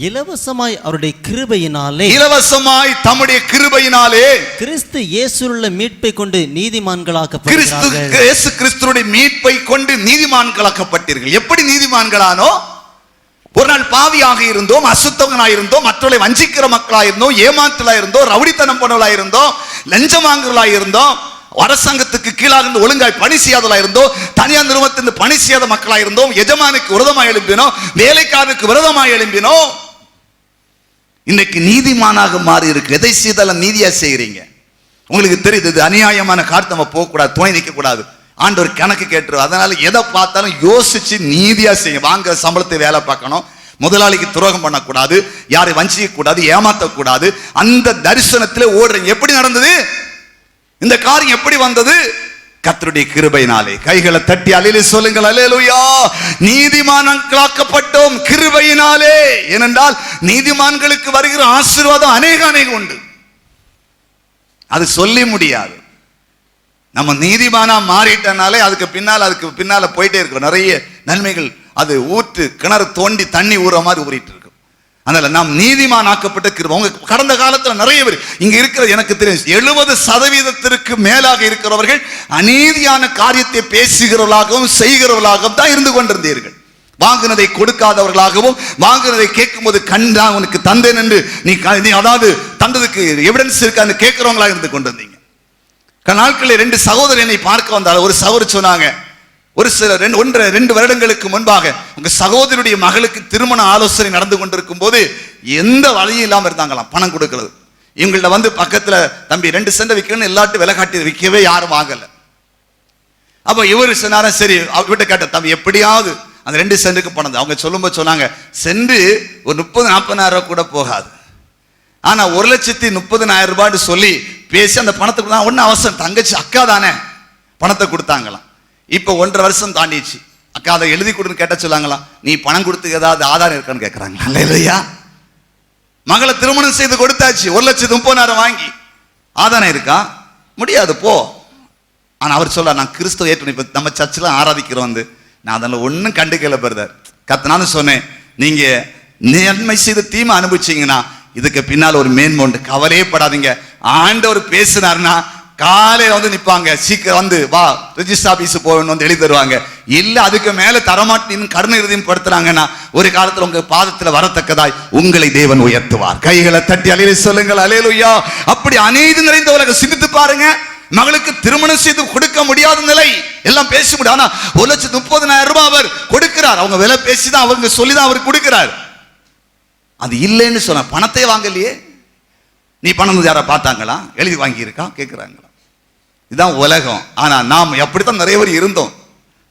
இலவசமாய் அவருடைய கிருபையினாலே, இலவசமாய் தம்முடைய கிருபையினாலே கிறிஸ்து இயேசுவுள்ள மீட்பை கொண்டு நீதிமான்களாக்கப்பட்டீர்கள். இயேசு கிறிஸ்துவுடைய மீட்பை கொண்டு நீதிமான்களாக்கப்பட்டீர்கள். எப்படி நீதிமான்களானோ? ஒரு நாள் பாவியாக இருந்தோம், அசுத்தவனாக இருந்தோம், மற்றவர்களை வஞ்சிக்கிற மக்களாக இருந்தோம், ஏமாற்றலாக இருந்தோம், ரவுடித்தனம் போனவர்களாக இருந்தோம், லஞ்சமாங்கர்களாக இருந்தோம், அரசாங்கத்துக்கு கீழாக இருந்து ஒழுங்காய் பணி செய்யாதவர்களாக இருந்தோம், தனியார் நிறுவனத்திலிருந்து பணி செய்யாத மக்களாக இருந்தோம், எஜமானுக்கு விரோதமாக எழும்பினோம், வேலைக்காரனுக்கு விரோதமாக எழும்பினோம். இன்னைக்கு நீதிமானாக மாறி இருக்கு. எதை செய்தாலும் நீதியா செய்யறீங்க. உங்களுக்கு தெரியுது இது அநியாயமான காரியத்தை நம்ம போக கூடாது, துணை நிற்க கூடாது. ஆண்டவர் கணக்கு கேட்டுரு. அதனால எதை பார்த்தாலும் யோசிச்சு நீதியா செய்யுங்க. வாங்க சம்பளத்தை வேலை பார்க்கணும், முதலாளிக்கு துரோகம் பண்ணக்கூடாது, யாரை வஞ்சிக்க கூடாது, ஏமாற்றக்கூடாது. அந்த தரிசனத்தில் ஓடுறீங்க. எப்படி நடந்தது இந்த காரியம்? எப்படி வந்தது? கர்த்தருடைய கிருபையினாலே. கைகளை தட்டி அல்லேலூயா சொல்லுங்கள். அல்லேலூயா. நீதிமான்களாக்கப்பட்டோம் கிருபையினாலே. ஏனென்றால் நீதிமான்களுக்கு வருகிற ஆசீர்வாதம் அநேகம் உண்டு. அது சொல்லி முடியாது. நம்ம நீதிமானா மாறிட்டனாலே அதுக்கு பின்னால போயிட்டே இருக்கும் நிறைய நன்மைகள். அது ஊற்று கிணறு தோண்டி தண்ணி ஊற மாதிரி ஊறிட்டு இருக்கும். அதனால நாம் நீதிமான் ஆக்கப்பட்ட கிருபை. உங்க கடந்த காலத்தில் நிறைய பேர் இங்க இருக்கிற எனக்கு தெரியும் 70% மேலாக இருக்கிறவர்கள் அநீதியான காரியத்தை பேசுகிறவர்களாகவும் செய்கிறவர்களாகவும் தான் இருந்து கொண்டிருந்தீர்கள். வாங்கினதை கொடுக்காதவர்களாகவும், வாங்கினதை கேட்கும் போது கண்டா உனக்கு தந்தேன் என்று நீ அதாவது தந்ததுக்கு எவிடன்ஸ் இருக்கான்னு கேட்கிறவங்களா இருந்து கொண்டிருந்தீங்க. நாட்களில் 2 சகோதரர் என்னை பார்க்க வந்தால் ஒரு சகோதரர் சொன்னாங்க, ஒரு சில 1-2 வருடங்களுக்கு முன்பாக உங்க சகோதரியுடைய மகளுக்கு திருமண ஆலோசனை நடந்து கொண்டிருக்கும் போது எந்த வழியும் இல்லாம இருந்தாங்களாம் பணம் கொடுக்கிறது. இவங்கள்ட்ட வந்து பக்கத்துல தம்பி 2 சென்ட் விற்கணும்னு எல்லாட்டும் விலை காட்டி விற்கவே யாரும் வாங்கல. அப்ப இவரு சொன்னார சரி அவர்கிட்ட கேட்ட தம்பி எப்படியாவது அந்த 2 சென்ட்டுக்கு பணம். அவங்க சொல்லும்போது சொன்னாங்க சென்று ஒரு 30-40 ரூபாய் கூட போகாது. ஆனா 1,30,000 ரூபாய்னு சொல்லி பேசி அந்த பணத்தை கொடுத்தா ஒன்னும் அவசரம். தங்கச்சி அக்கா தானே பணத்தை கொடுத்தாங்களாம். இப்ப 1.5 வருஷம் தாண்டிச்சு. அக்கா அதை எழுதி கொடுன்னு கேட்ட சொல்லாங்களாம். நீ பணம் கொடுத்து ஏதாவது ஆதாரம் இருக்கான்னு கேட்கறாங்க. இல்லையா? மகளை திருமணம் செய்து கொடுத்தாச்சு, 1,30,000 வாங்கி ஆதாரம் இருக்கா? முடியாது போ. ஆனா அவர் சொல்ல நான் கிறிஸ்துவ ஏற்று இப்ப நம்ம சர்ச்சில் ஆராதிக்கிறோம் வந்து நான் அதில் ஒன்னும் கண்டுக்கல பிரதர். கத்தனான்னு சொன்னேன், நீங்க நன்மை செய்த தீமை அனுபவிச்சீங்கன்னா இதுக்கு பின்னால் ஒரு மேன்மை உண்டு, கவலையே படாதீங்க. ஆண்டவர் பேசினார்னா காலையில வந்து நிப்பாங்க, சீக்கிரம் வந்து வா ரெஜிஸ்டர் ஆபீஸ் போகணும் வந்து எழுதி தருவாங்க. இல்ல அதுக்கு மேல தரமாட்டின்னு கருணை இறுதியும் படுத்துறாங்கன்னா ஒரு காலத்துல உங்க பாதத்துல வரத்தக்கதாய் உங்களை தேவன் உயர்த்துவார். கைகளை தட்டி அல்லேலூயா சொல்லுங்கள். அல்லேலூயா. அப்படி அநீதி நிறைந்த உலகம் சிந்தித்து பாருங்க. மகளுக்கு திருமணம் செய்து கொடுக்க முடியாத நிலை எல்லாம் பேச முடியும். ஆனா 1,30,000 ரூபாய் அவர் கொடுக்கிறார். அவங்க விலை பேசிதான் அவங்க சொல்லிதான் அவர் கொடுக்கிறார். அது இல்லைன்னு சொன்ன பணத்தை வாங்கலையே. நீ பணம் யாரா பார்த்தாங்களா? எழுதி வாங்கி இருக்கா கேட்கிறாங்களா? இதுதான் உலகம். ஆனா நாம் அப்படித்தான் நிறைய பேர் இருந்தோம்,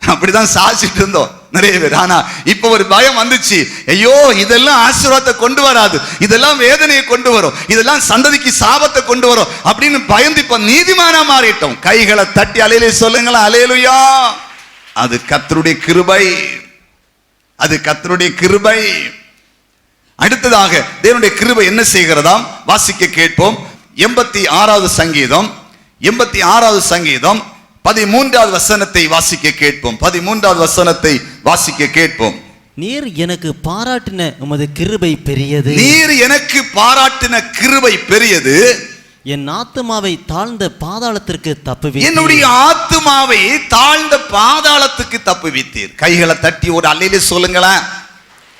அப்படிதான் சாதிச்சுட்டு இருந்தோம் நிறைய பேர். ஆனா இப்ப ஒரு பயம் வந்துச்சு, ஐயோ இதெல்லாம் ஆசீர்வாதத்தை கொண்டு வராது, இதெல்லாம் வேதனையை கொண்டு வரும், இதெல்லாம் சந்ததிக்கு சாபத்தை கொண்டு வரும் அப்படின்னு பயந்து இப்ப நீதிமானா மாறிட்டோம். கைகளை தட்டி அல்லேலூயா சொல்லுங்களா. அல்லேலூயா. அது கர்த்தருடைய கிருபை, அது கர்த்தருடைய கிருபை. அடுத்ததாக தேவனுடைய கிருபை என்ன செய்கிறதாம் வாசிக்க கேட்போம். 86வது சங்கீதம் 86வது சங்கீதம் 13வது வசனத்தை வாசிக்க கேட்போம். 13வது வசனத்தை வாசிக்க கேட்போம். நீர் எனக்கு பாராட்டின உமது கிருபை பெரியது. நீர் எனக்கு பாராட்டின கிருபை பெரியது. என் ஆத்துமாவை தாழ்ந்த பாதாளத்திற்கு தப்புவித்தீர். என்னுடைய ஆத்துமாவை தாழ்ந்த பாதாளத்துக்கு தப்புவித்தீர். கைகளை தட்டி ஒரு அல்லேலூயா சொல்லுங்களேன்.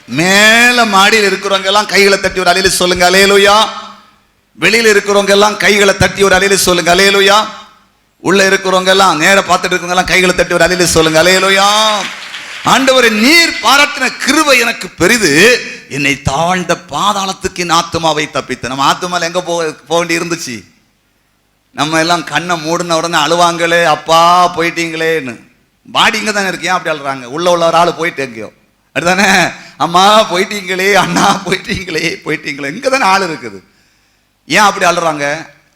மேல மாடியில் இருக்கிறவங்க எல்லாம் கைகளை தட்டி ஒரு அல்லேலூயா சொல்லுங்க. அல்லேலூயா. வெளியில இருக்கிறவங்க எல்லாம் கைகளை தட்டி ஒரு அல்லேலூயா சொல்லுங்க. அல்லேலூயா. உள்ள இருக்கிறவங்க எல்லாம் நேர பார்த்துட்டு இருக்கிறவங்க எல்லாம் கைகளை தட்டி ஒரு அல்லேலூயா சொல்லுங்க. அல்லேலூயா. ஆண்டவரே நீர் பாராட்டின கிருபை எனக்கு பெரிது, என்னை தாழ்ந்த பாதாளத்துக்கு என் ஆத்துமாவை தப்பித்து. நம்ம ஆத்துமால எங்க போக வேண்டி இருந்துச்சு? நம்ம எல்லாம் கண்ணை மூடின உடனே அழுவாங்களே, அப்பா போயிட்டீங்களேன்னு. பாடி இங்க தானே இருக்கேன் அப்படி அழுறாங்க. உள்ள ஒரு ஆள் போயிட்டு எங்கேயோ அப்படிதானே, அம்மா போயிட்டீங்களே, அண்ணா போயிட்டீங்களே இங்க தானே ஆள் இருக்குது. ஏன் அப்படி அழுறாங்க?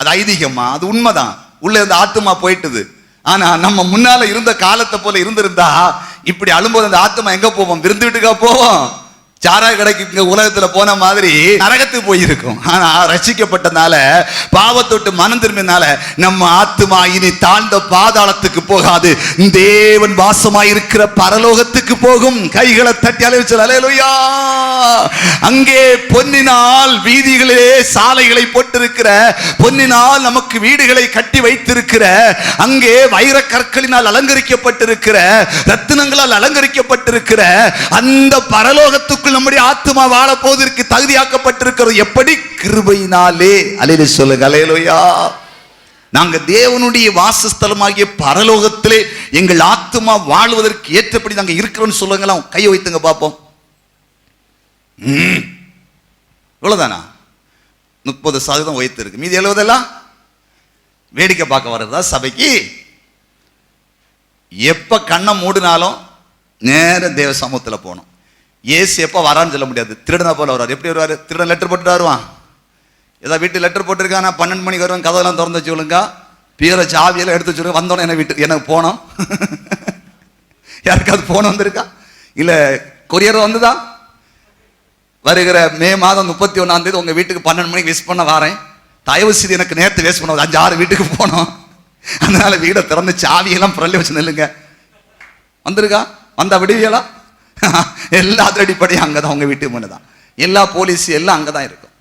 அது ஐதீகமா? அது உண்மைதான். உள்ள இருந்த ஆத்துமா போயிட்டுது. ஆனா நம்ம முன்னால இருந்த காலத்தை போல இருந்திருந்தா இப்படி அழும்போது அந்த ஆத்துமா எங்க போவோம்? விருந்து வீட்டுக்கா போவோம்? சாராய கடைக்கு இங்க உலகத்துல போன மாதிரி நரகத்துக்கு போயிருக்கும். ஆனா ரட்சிக்கப்பட்டனால, பாவத்தொட்டு மனம் திரும்பினால நம்ம ஆத்துமா இனி தாழ்ந்த பாதாளத்துக்கு போகாது, தேவன் வாசமாயிருக்கிற பரலோகத்துக்கு போகும். கைகளை தட்டி அல்லேலூயா. அங்கே பொன்னினால் வீதிகளிலே சாலைகளை போட்டிருக்கிற, பொன்னினால் நமக்கு வீடுகளை கட்டி வைத்திருக்கிற, அங்கே வைர கற்களினால் அலங்கரிக்கப்பட்டிருக்கிற, ரத்தினங்களால் அலங்கரிக்கப்பட்டிருக்கிற அந்த பரலோகத்துக்கு நம்முடைய ஆத்துமா வாழ போவதற்கு தகுதியாக்கப்பட்டிருக்கிறது. எப்படி? கிருபையினாலே. அல்லேலூயா சொல்லுங்க. அல்லேலூயா. நாங்க தேவனுடைய வாசஸ்தலமாகிய பரலோகத்திலே எங்கள் ஆத்துமா வாழ்வதற்கு ஏற்றபடி நாங்க இருக்கிறோம்னு சொல்லுங்களா. கையை வைத்துங்க பார்ப்போம். இவ்வளவுதானா? 30% வைத்து இருக்கு, மீதி 70 வேடிக்கை பார்க்க வர்றதா சபைக்கு? எப்ப கண்ணை மூடினாலும் நேர தேவ சமூகத்தில் போகணும். ஏசு எப்போ வரான்னு சொல்ல முடியாது. திருடனா போல வருவார். எப்படி வருவார்? திருடன் லெட்டர் போட்டு வருவான். ஏதாவது வீட்டு லெட்டர் போட்டிருக்கான், நான் 12 மணிக்கு வருவேன், கதவெல்லாம் திறந்து வச்சு விழுங்க, பீர சாவியெல்லாம் எடுத்து வச்சுருங்க, வந்தோன்னே என்ன வீட்டு எனக்கு போனோம். யாருக்காவது போன வந்திருக்கா? இல்லை கொரியர் வந்துதா? வருகிற மே மாதம் 31ஆம் தேதி உங்கள் வீட்டுக்கு 12 மணிக்கு விஷ் பண்ண வரேன், தயவு செய்து எனக்கு நேரத்தை வேஸ்ட் பண்ண 5-6 வீட்டுக்கு போனோம், அதனால வீடை திறந்து சாவியெல்லாம் புரளி வச்சு நில்லுங்க. வந்திருக்கா? வந்தா விடுவியலா? எல்லா அதிரடிப்படையும் அங்கதான், உங்க வீட்டு முன்னதான் எல்லா போலீஸ் எல்லாம் அங்கதான் இருக்கும்.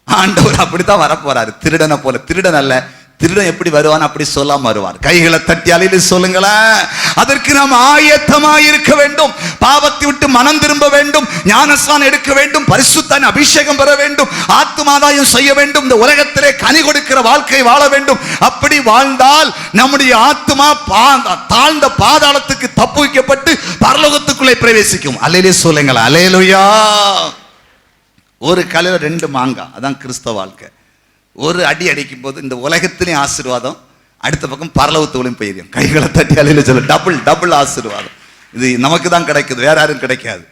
ஆண்டவர் அப்படித்தான் வரப்போறாரு. திருடனை போல. திருடன் அல்ல, திருடன் எப்படி வருவான் அப்படி சொல்லாம வருவார். கைகளை தட்டி அலையில சொல்லுங்களேன். அதற்கு நாம் ஆயத்தமாக இருக்க வேண்டும். பாவத்தை விட்டு மனம் திரும்ப வேண்டும், ஞானஸ்நானம் எடுக்க வேண்டும், பரிசுத்த அபிஷேகம் பெற வேண்டும், ஆத்துமாதாயம் செய்ய வேண்டும், இந்த உலகத்திலே கனி கொடுக்கிற வாழ்க்கை வாழ வேண்டும். அப்படி வாழ்ந்தால் நம்முடைய ஆத்துமா தாழ்ந்த பாதாளத்துக்கு தப்பு வைக்கப்பட்டு பரலோகத்துக்குள்ளே பிரவேசிக்கும். அல்லேலூயா சொல்லுங்களா. அல்லேலூயா. ஒரு கல்லில் 2 மாங்காய், அதான் கிறிஸ்தவ வாழ்க்கை. ஒரு அடி அடிக்கும் போது இந்த உலகத்திலையும் ஆசீர்வாதம், அடுத்த பக்கம் பரலோகத்துக்குள்ளேயும் போயிடும். கைகளை தட்டி அல்லேலூயா சொல்ல. டபுள் ஆசீர்வாதம். இது நமக்கு தான் கிடைக்குது, வேற யாரும் கிடைக்காது.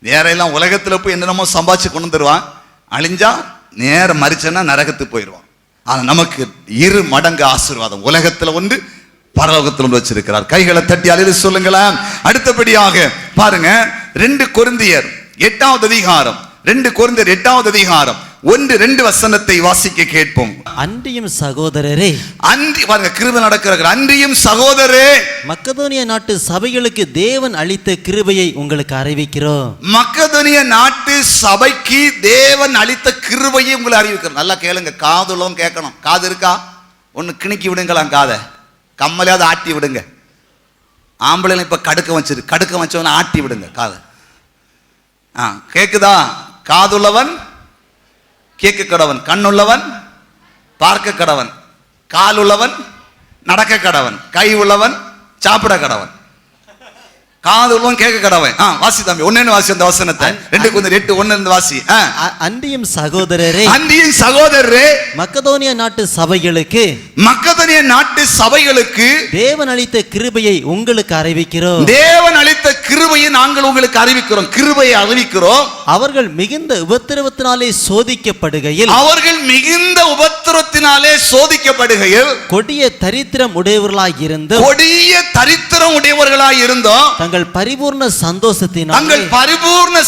வேற எல்லாம் உலகத்துல போய் என்னென்னமோ சம்பாதிச்சு கொண்டு வந்துருவான், அழிஞ்சா நேரம் மறிச்சனா நரகத்துக்கு போயிடுவான். ஆனா நமக்கு 2 மடங்கு ஆசீர்வாதம் உலகத்துல ஒன்று, பரலோகத்தில் ஒன்று வச்சிருக்கிறார். கைகளை தட்டி அல்லேலூயா சொல்லுங்களேன். அடுத்தபடியாக பாருங்க, 2 கொரிந்தியர் 8வது அதிகாரம், 2 கொரிந்தியர் 8வது அதிகாரம் 1-2 வசனத்தை வாசிக்க கேட்போம். அன்றியும் சகோதரரே, பாருங்க கிருபை நடக்கிறார்கள். அன்றியும் சகோதரரே, மக்கதோனிய நாட்டு சபைகளுக்கு தேவன் அளித்த கிருபையை உங்களுக்கு அறிவிக்கிறோம். மக்கதோனிய நாட்டு சபைக்கு தேவன் அளித்த கிருபையை உங்களை அறிவிக்கிறோம். நல்லா கேளுங்க, காதுள்ளவங்க கேட்கணும். காது இருக்கா? ஒன்னு கிணிக்கி விடுங்களாம், காதை கம்மலையாவது ஆட்டி விடுங்க. ஆம்பளை இப்ப கடுக்க வச்சவன ஆட்டி விடுங்க காதை. கேக்குதா? காதுள்ளவன் கேட்க கடவன், கண்ணுள்ளவன் பார்க்க கடவன், கால் உள்ளவன் நடக்க கடவன், கை உள்ளவன் சாப்பிட கடவன், காது உள்ளவன் கேட்க கடவன். வாசி தம்பி, 1 வாசி அந்த வசனத்தை. 2 கொரிந்தியர் 8:1 வாசி. அன்றியும் சகோதரரே, அன்றியும் சகோதரரே, மக்கதோனிய நாட்டு சபைகளுக்கு தேவன் அளித்த கிருபையை உங்களுக்கு அறிவிக்கிறோம். தேவன் அளித்த கிருபையை நாங்கள் உங்களுக்கு அறிவிக்கிறோம். கிருபையை அறிவிக்கிறோம். அவர்கள் மிகுந்த உபத்திரவத்தினாலே சோதிக்கப்படுகையில் கொடிய தரித்திரம் உடையவர்களாய் இருந்தோம் தங்கள் பரிபூர்ண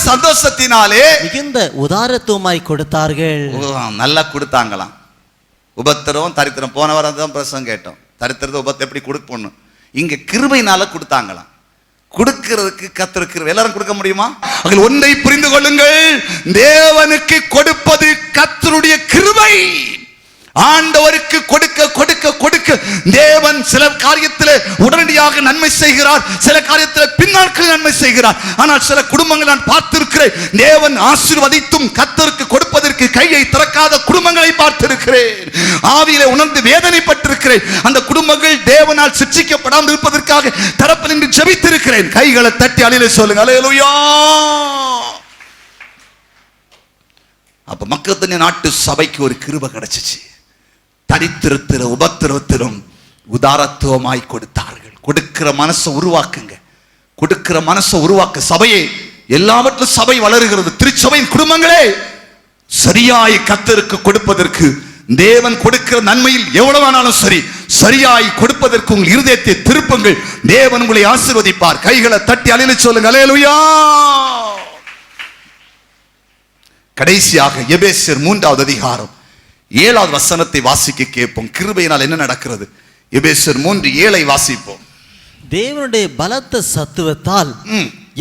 சந்தோஷத்தினாலே மிகுந்த உதாரத்துவமாய் கொடுத்தார்கள். நல்லா கொடுத்தாங்களாம். உபத்திரம் தரித்திரம் போன வாரம் தான் பிரசங்கம் கேட்டோம். தரித்திரத்தை உபத்தை எப்படி கொடுக்கணும், இங்க கிருபையினால கொடுத்தாங்களாம். கொடுக்கிறதுக்கு கர்த்தர் கிருபை. எல்லாரும் கொடுக்க முடியுமா? அதில் ஒன்றை புரிந்து கொள்ளுங்கள், தேவனுக்கு கொடுப்பது கர்த்தருடைய கிருபை. ஆண்டவருக்கு கொடுக்க கொடுக்க கொடுக்க தேவன் சில காரியத்தில் உடனடியாக நன்மை செய்கிறார், சில காரியத்தில் பின்னாட்களில் நன்மை செய்கிறார். ஆனால் சில குடும்பங்கள் நான் பார்த்திருக்கிறேன், தேவன் ஆசீர்வதித்தும் கர்த்தருக்கு கொடுப்பதற்கு கையை திறக்காத குடும்பங்களை பார்த்திருக்கிறேன். ஆவியிலே உணர்ந்து வேதனைப்பட்டிருக்கிறேன். அந்த குடும்பங்கள் தேவனால் சிட்சிக்கப்படாமல் இருப்பதற்காக தரப்பில் நின்று ஜெபித்திருக்கிறேன். கைகளை தட்டி அல்லேலூயா சொல்லுங்க. அல்லேலூயா. அப்ப மக்கதோனிய நாட்டு சபைக்கு ஒரு கிருபை கிடைச்சிச்சு. தரித்திரத்தில உபத்திரவத்திலும் உதாரத்துவமாய் கொடுத்தார்கள். கொடுக்கிற மனசை உருவாக்குங்க, கொடுக்கிற மனசை உருவாக்க. சபையை எல்லாவற்றிலும் சபை வளருகிறது. திருச்சபையின் குடும்பங்களே சரியாய் கர்த்தருக்கு கொடுப்பதற்கு, தேவன் கொடுக்கிற நன்மையில் எவ்வளவானாலும் சரி சரியாய் கொடுப்பதற்கு உங்கள் இருதயத்தை திருப்புங்கள். தேவன் உங்களை ஆசீர்வதிப்பார். கைகளை தட்டி அல்லேலூயா சொல்லுங்க. அல்லேலூயா. கடைசியாக எபேசியர் 3வது அதிகாரம் 7வது வசனத்தை வாசிக்க கேட்போம். கிருபையினால் என்ன நடக்கிறது? எபேசியர் 3:7 வாசிப்போம். தேவனுடைய பலத்த சத்துவத்தால்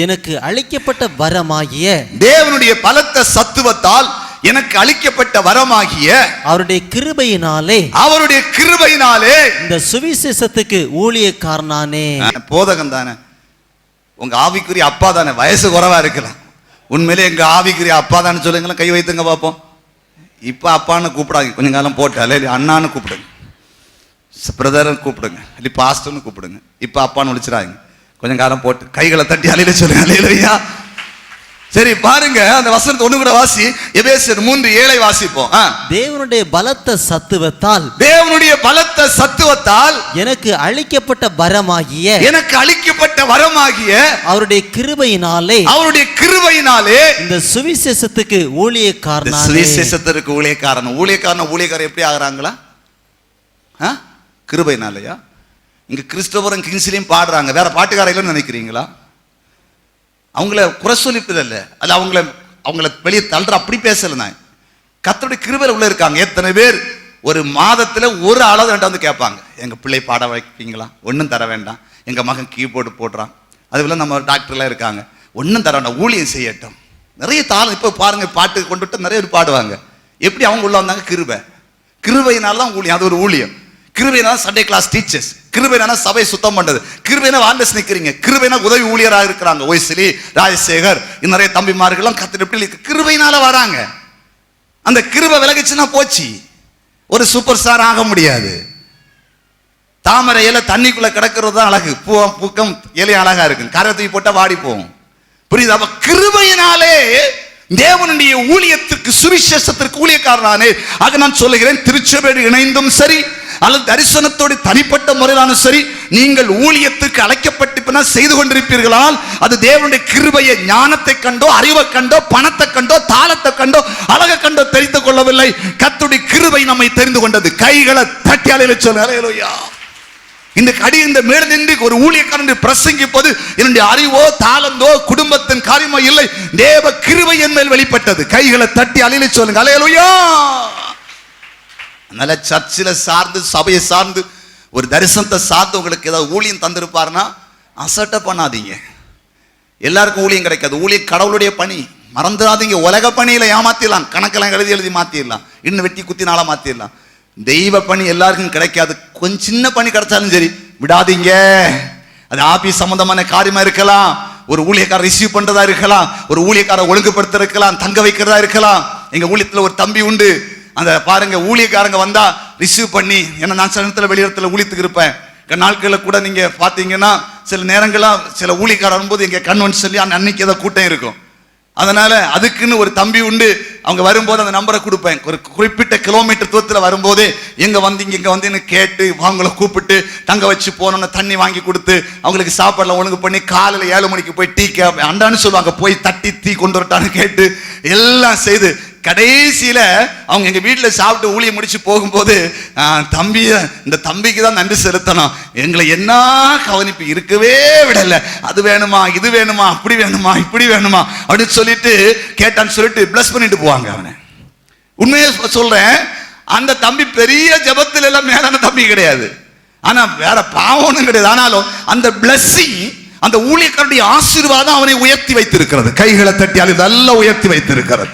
எனக்கு அளிக்கப்பட்ட வரமாகிய, தேவனுடைய பலத்த சத்துவத்தால் எனக்கு அளிக்கப்பட்ட வரமாகிய அவருடைய கிருபையினாலே, அவருடைய கிருபையினாலே இந்த சுவிசேஷத்துக்கு ஊழியக்காரனானே. போதகம் தானே, உங்க ஆவிக்குரிய அப்பா தானே, வயசு குறைவா இருக்கலாம், உண்மையிலே எங்க ஆவிக்குரிய அப்பா தானே சொல்லுங்களேன், கை வைத்துங்க பார்ப்போம். இப்ப அப்பான்னு கூப்பிடாங்க, கொஞ்ச காலம் போட்டாலே அண்ணான்னு கூப்பிடுங்க, பிரதர்னு கூப்பிடுங்க, இல்லை பாஸ்டர்னு கூப்பிடுங்க. இப்ப அப்பான்னு விழிச்சிடாங்க, கொஞ்சம் காலம் போட்டு கைகளை தட்டி அலையில சொல்லுங்க, அலையிலையா. சரி பாருங்க, அந்த வசனத்தை ஒண்ணு கூட வாசி. எபேசியர் 3:7 வாசிப்போம். தேவனுடைய பலத்த சத்துவத்தால், தேவனுடைய பலத்த சத்துவத்தால் எனக்கு அளிக்கப்பட்ட வரமாகிய, எனக்கு அளிக்கப்பட்ட வரமாகிய அவருடைய கிருபையினாலே, அவருடைய கிருபையினாலே இந்த சுவிசேஷத்துக்கு ஊழியக்காரனானே. சுவிசேஷத்திற்கு ஊழியக்காரன். ஊழியக்காரன் எப்படி ஆகுறாங்களா? கிருபையினாலயா? இங்க கிறிஸ்தவரும் கிங்ஸ்லயும் பாடுறாங்க, வேற பாட்டுக்காரையிலும் நினைக்கிறீங்களா? அவங்கள குறை சொல்லிப்பதில்லை, அது அவங்கள வெளியே தள்ளுற அப்படி பேசல. நான் கர்த்தருடைய கிருபையில உள்ள இருக்காங்க. எத்தனை பேர் ஒரு மாதத்துல ஒரு அளவு வேண்டாம் வந்து கேட்பாங்க, எங்க பிள்ளை பாட வைப்பீங்களா? ஒன்றும் தர வேண்டாம், எங்க மகன் கீபோர்டு போடுறான், அதுபோல நம்ம டாக்டர்லாம் இருக்காங்க, ஒன்றும் தர வேண்டாம், ஊழியம் செய்யட்டும். நிறைய தாளம் இப்போ பாருங்க, பாட்டு கொண்டுட்டு நிறைய பேர் பாடுவாங்க. எப்படி அவங்க உள்ள வந்தாங்க? கிருபையினால தான் ஊழியம். அது ஒரு ஊழியம். கிருபையினால சண்டே கிளாஸ் டீச்சர்ஸ், கிருபையினால சபை சுத்தம் பண்றது, கிருபையினால வாண்டஸ் நிக்கிறீங்க, கிருபையினால உதவி ஊழியராக இருக்கிறாங்க, ஒய்சிலி, ராஜசேகர், நிறைய தம்பிமார்கள்லாம் கத்திர கிருபையினால வராங்க. அந்த கிருபை விலகிச்சுன்னா போச்சு, ஒரு சூப்பர் ஸ்டார் ஆக முடியாது. தாமரை இலை தண்ணிக்குள்ள கிடக்கிறது தான் அழகு, பூக்கம் இலையும் அழகா இருக்கு, கரை தூக்கி போட்டா வாடி போகும். புரியுது? அப்ப கிருபையினாலே தேவனுடைய ஊழியத்திற்கு, சுவிசேஷத்திற்கு ஊழியக்காரனானே. ஆக நான் சொல்லுகிறேன், திருச்சபையோடு இணைந்தும் சரி அல்லது தரிசனத்தோடு தனிப்பட்ட முறையிலான சரி, நீங்கள் ஊழியத்துக்கு அழைக்கப்பட்டு செய்து கொண்டிருப்பீர்களால் அது தேவனுடைய கிருபையை, ஞானத்தை கண்டோ, அறிவை கண்டோ, பணத்தை கண்டோ, தாளத்தை கண்டோ, அழகை கண்டோ தெரிந்து கொள்ளவில்லை. கர்த்தருடைய கிருபை நம்மை தெரிந்து கொண்டது. கைகளை தட்டி அலையில சொல்லுங்க. இந்த மேல் நின்று ஒரு ஊழியக்காரன் பிரசங்கிப்பது என்னுடைய அறிவோ தாளந்தோ குடும்பத்தின் காரியமோ இல்லை, தேவ கிருபை என் மேல் வெளிப்பட்டது. கைகளை தட்டி அலையில சொல்லுங்க. அல்லேலூயா. அதனால சர்ச்சில் சார்ந்து, சபையை சார்ந்து, ஒரு தரிசனத்தை சார்ந்து உங்களுக்கு ஏதாவது ஊழியம் தந்திருப்பாருன்னா அசட்ட பண்ணாதீங்க. எல்லாருக்கும் ஊழியம் கிடைக்காது. ஊழியம் கடவுளுடைய பணி, மறந்துடாதீங்க. உலக பணியில ஏமாத்திடலாம், கணக்கெல்லாம் எழுதி மாத்திடலாம், இன்னும் வெட்டி குத்தி நாளா மாத்திடலாம். தெய்வ பணி எல்லாருக்கும் கிடைக்காது. கொஞ்சம் சின்ன பணி கிடைச்சாலும் சரி விடாதீங்க. அது ஆபீஸ் சம்பந்தமான காரியமா இருக்கலாம், ஒரு ஊழியக்காரர் ரிசீவ் பண்றதா இருக்கலாம், ஒரு ஊழியக்காரர் ஒழுங்குபடுத்த இருக்கலாம், தங்க வைக்கிறதா இருக்கலாம். எங்க ஊழியத்துல ஒரு தம்பி உண்டு, அந்த பாருங்க, ஊழியக்காரங்க வந்தா ரிசீவ் பண்ணி, ஏன்னா நான் சில நேரத்தில் வெளியிடத்துல ஊழியத்துக்கு இருப்பேன், நாட்களில் கூட நீங்க பாத்தீங்கன்னா சில நேரங்கள்லாம் சில ஊழியக்காரர் வரும்போது எங்க கன்வென்ஸ் சொல்லி அன்னைக்கு ஏதோ கூட்டம் இருக்கும். அதனால அதுக்குன்னு ஒரு தம்பி உண்டு, அவங்க வரும்போது அந்த நம்பரை கொடுப்பேன். ஒரு குறிப்பிட்ட கிலோமீட்டர் தூரத்தில் வரும்போது இங்க வந்து கேட்டு அவங்கள கூப்பிட்டு தங்க வச்சு போனோன்னு தண்ணி வாங்கி கொடுத்து அவங்களுக்கு சாப்பாடுல ஒழுங்கு பண்ணி காலையில் 7 மணிக்கு போய் டீ அண்டான்னு சொல்லுவாங்க, போய் தட்டி டீ கொண்டு வரட்டான்னு கேட்டு எல்லாம் செய்து கடைசியில அவங்க எங்க வீட்டுல சாப்பிட்டு ஊழியம் முடிச்சு போகும்போது, இந்த தம்பிக்கு தான் நன்றி செலுத்தணும், எங்களை என்ன கவனிப்பு இருக்கவே விடல, அது வேணுமா இது வேணுமா அப்படி வேணுமா இப்படி வேணுமா அப்படின்னு சொல்லிட்டு கேட்டான்னு சொல்லிட்டு பிளஸ் பண்ணிட்டு போவாங்க. அவனை உண்மையை சொல்றேன், அந்த தம்பி பெரிய ஜபத்துல எல்லாம் மேலான தம்பி கிடையாது, ஆனா வேற பாவனும் கிடையாது. ஆனாலும் அந்த பிளஸ்ஸிங், அந்த ஊழியக்காரருடைய ஆசீர்வாதம் அவனை உயர்த்தி வைத்திருக்கிறது. கைகளை தட்டி அது நல்லா உயர்த்தி வைத்திருக்கிறது,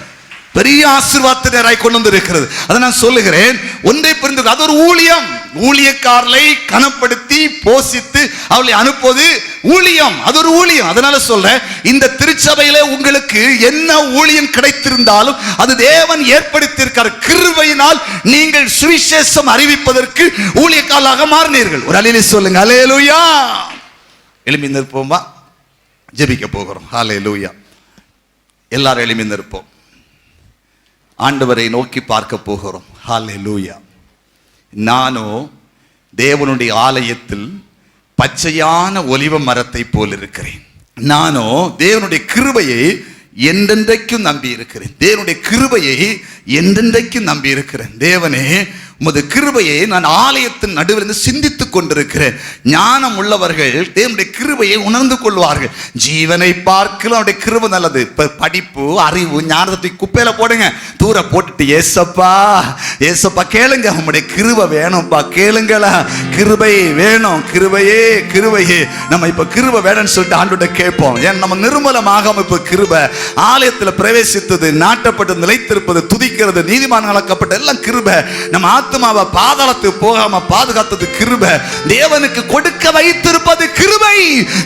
பெரிய ஆசீர்வாதத்தை கொண்டு வந்து இருக்கிறது. அதை நான் சொல்லுகிறேன், ஒன்றை புரிந்து, அது ஒரு ஊழியம். ஊழியக்காரரை கனப்படுத்தி போஷித்து அவளை அனுப்புவது ஊழியம், அது ஒரு ஊழியம். அதனால சொல்றேன், இந்த திருச்சபையில உங்களுக்கு என்ன ஊழியம் கிடைத்திருந்தாலும் அது தேவன் ஏற்படுத்தியிருக்கார். கிருபையினால் நீங்கள் சுவிசேஷம் அறிவிப்பதற்கு ஊழியக்காரராக மாறினீர்கள். ஒரு அல்லேலூயா சொல்லுங்க. அல்லேலூயா. எழும்பி நிற்போமா, ஜெபிக்க போகிறோம். அல்லேலூயா. எல்லாரும் எழும்பி நிற்போம், ஆண்டவரை நோக்கி பார்க்க போகிறோம். ஹல்லேலூயா. நானோ தேவனுடைய ஆலயத்தில் பச்சையான ஒலிவ மரத்தை போல் இருக்கிறேன். நானோ தேவனுடைய கிருபையை என்றென்றைக்கும் நம்பி இருக்கிறேன். தேவனுடைய கிருபையை என்றென்றைக்கும் நம்பி இருக்கிறேன். தேவனே, உமது கிருபையை நான் ஆலயத்தின் நடுவில் சிந்தித்துக் ஜெபித்துக் கொண்டிருக்கிறேன். ஞானம் உள்ளவர்கள் தேவனுடைய கிருபையை உணர்ந்து கொள்வார்கள். ஜீவனை பார்க்கலாம் அவருடைய கிருபை நல்லது. இப்ப படிப்பு, அறிவு, ஞானத்தை குப்பையில போடுங்க, தூர போட்டுட்டு ஏசப்பா ஏசப்பா கேளுங்க, உங்களுடைய கிருபை வேணும்ப்பா, கேளுங்களா, கிருபை வேணும், கிருபையே கிருபையே. நம்ம இப்ப கிருபை வேணும்னு சொல்லிட்டு ஆண்டவர்கிட்ட கேட்போம். ஏன் நம்ம நிர்மலமாக இப்ப கிருபை ஆலயத்தில் பிரவேசித்தது, நாட்டப்பட்டு நிலைத்திருப்பது, துதிக்கிறது, நீதிமான்களாக்கப்பட்ட எல்லாம் கிருபை. நம்ம ஆத்மாவை பாதாளத்துக்கு போகாம பாதுகாத்தது கிருபை. தேவனுக்கு கொடுக்க வைத்திருப்பது கிருபை.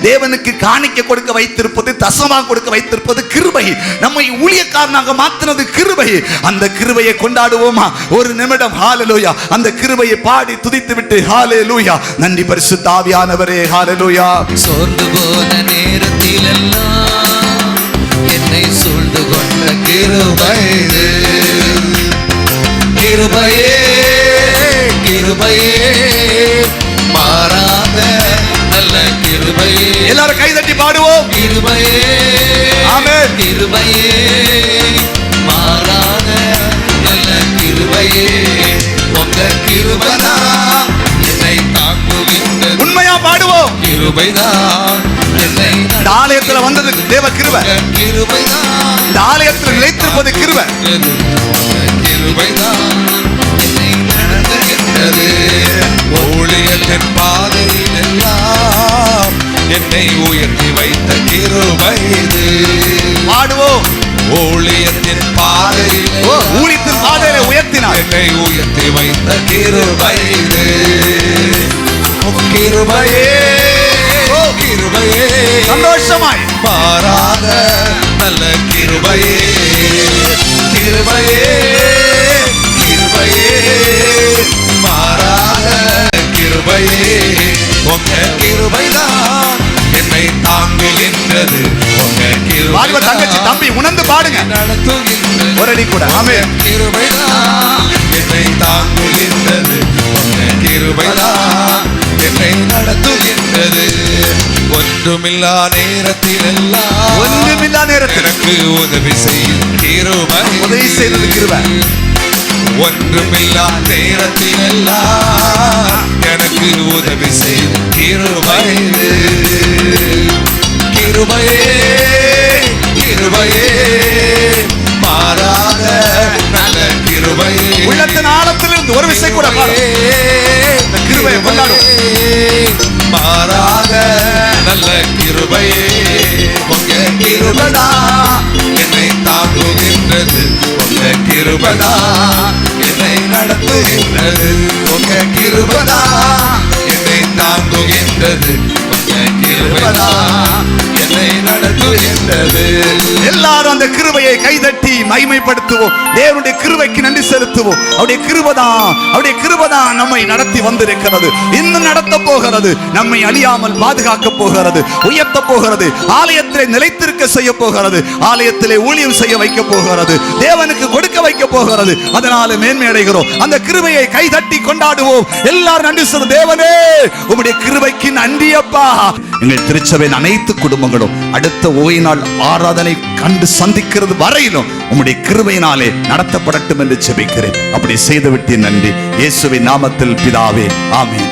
தேவனுக்கு காணிக்க கொடுக்க வைத்திருப்பது, தசமா கொடுக்க வைத்திருப்பது கிருபை. நம்மை ஊழியக்காரனாக மாற்றினது கிருபை. அந்த கிருபையை கொண்டாடுவோமா ஒரு நிமிடம்? ஹalleluya. அந்த கிருபையை பாடி துதித்து விட்டு ஹalleluya. நன்றி பரிசுத்த ஆவியானவரே, ஹalleluya. சோர்ந்து போன நேரத்தில் எல்லாம் என்னை சூழ்ந்து கொண்ட கிருபை இது. கிருபையே கிருபையே மாறாத நல்ல கிருபையே. எல்லாரும் கை தட்டி பாடுவோம். கிருபையே ஆமென். கிருபையே மாறாத நல்ல கிருபையே. உங்க கிருபைதான் என்னை தாங்குகின்றது. உண்மையா பாடுவோம். கிருபைதான் என்னை இந்த ஆலயத்துல வந்தது தேவ கிருபை. கிருபைதான் இந்த ஆலயத்தில் நிலைத்திருப்பது கிருபை. கிருபைதான் என்னை நடத்துகின்றது. ஊழியத்தின் பாதையில் எல்லாம் என்னை உயர்த்தி வைத்த கிருபை இது. பாடுவோம். ஊழியத்தின் பாதையில் ஊழியத்தின் பாதையில உயர்த்தினார். என்னை உயர்த்தி வைத்த கிருபை இது. கிருபையே கிருபையே சந்தோஷமாய் மாறாத நல்ல கிருபையே. கிருபையே கிருபையே மாறாத கிருபையே. உங்க கிருபைதான் என்னை தாங்குகின்றது. உங்க வாலிப தங்கச்சி தம்பி உணர்ந்து பாடுங்க. நடத்துகின்றது. ஒரு அடி கூட. ஆமென். கிருபைதான் என்னை தாங்குகின்றது. உங்க கிருபைதான் என்னை நடத்துகின்றது. ஒன்றுமில்லா நேரத்தில் எல்லாம் ஒன்றுமில்லா நேரத்தில் எனக்கு உதவி செய்யும் கிருபை. உதவி செய்தது கிருபை. ஒன்றுமில்லா நேரத்தில் எல்லாம் எனக்கு உதவி செய்யும் கிருபை. கிருபையே கிருபையே மாறாத நல்ல கிருபையே. உள்ளத்தின் ஆழத்திலிருந்து ஒரு விஷயம் கூட பாடு. இந்த கிருபையை கொண்டாடும். மாறாத நல்ல கிருபையே. உங்க கிருபைதான் என்னை தாங்குகின்றது. உங்க கிருபைதான் என்னை நடத்துகின்றது. உங்க கிருபைதான் என்னை தாங்குகின்றது. உங்க கிருபைதான் என்னை நடத்துகின்றது. எல்லாரும் அந்த கிருபையை கைதட்டி மகிமைப்படுத்துவோம். தேவனுடைய கிருபைக்கு நன்றி செலுத்துவோம். அவருடைய கிருபைதான் நம்மை நடத்தி வந்திருக்கிறது, இன்னும் நடத்த போகிறது. நம்மை அழியாமல் பாதுகாக்க போகிறது, உயர்த்த போகிறது, ஆலயத்திலே நிலைத்திருக்க செய்ய போகிறது, ஆலயத்திலே ஊழியம் செய்ய வைக்க போகிறது, தேவனுக்கு கொடுக்க வைக்க போகிறது. அதனால மேன்மை அடைகிறோம். அந்த கிருபையை கைதட்டி கொண்டாடுவோம். எல்லாரும் நன்றி சொல்லுவோம். தேவனே உம்முடைய கிருபைக்கு நன்றி அப்பா. எங்கள் திருச்சபையின் அனைத்து குடும்பங்களும் அடுத்த ஓய்வு நாள் ஆராதனை கண்டு சந்திக்கிறது வரையிலும் உம்முடைய கிருபையினாலே நடத்தப்படட்டும் என்று ஜெபிக்கிறேன். அப்படி செய்துவிட்டு நன்றி. இயேசுவின் நாமத்தில் பிதாவே, ஆமென்.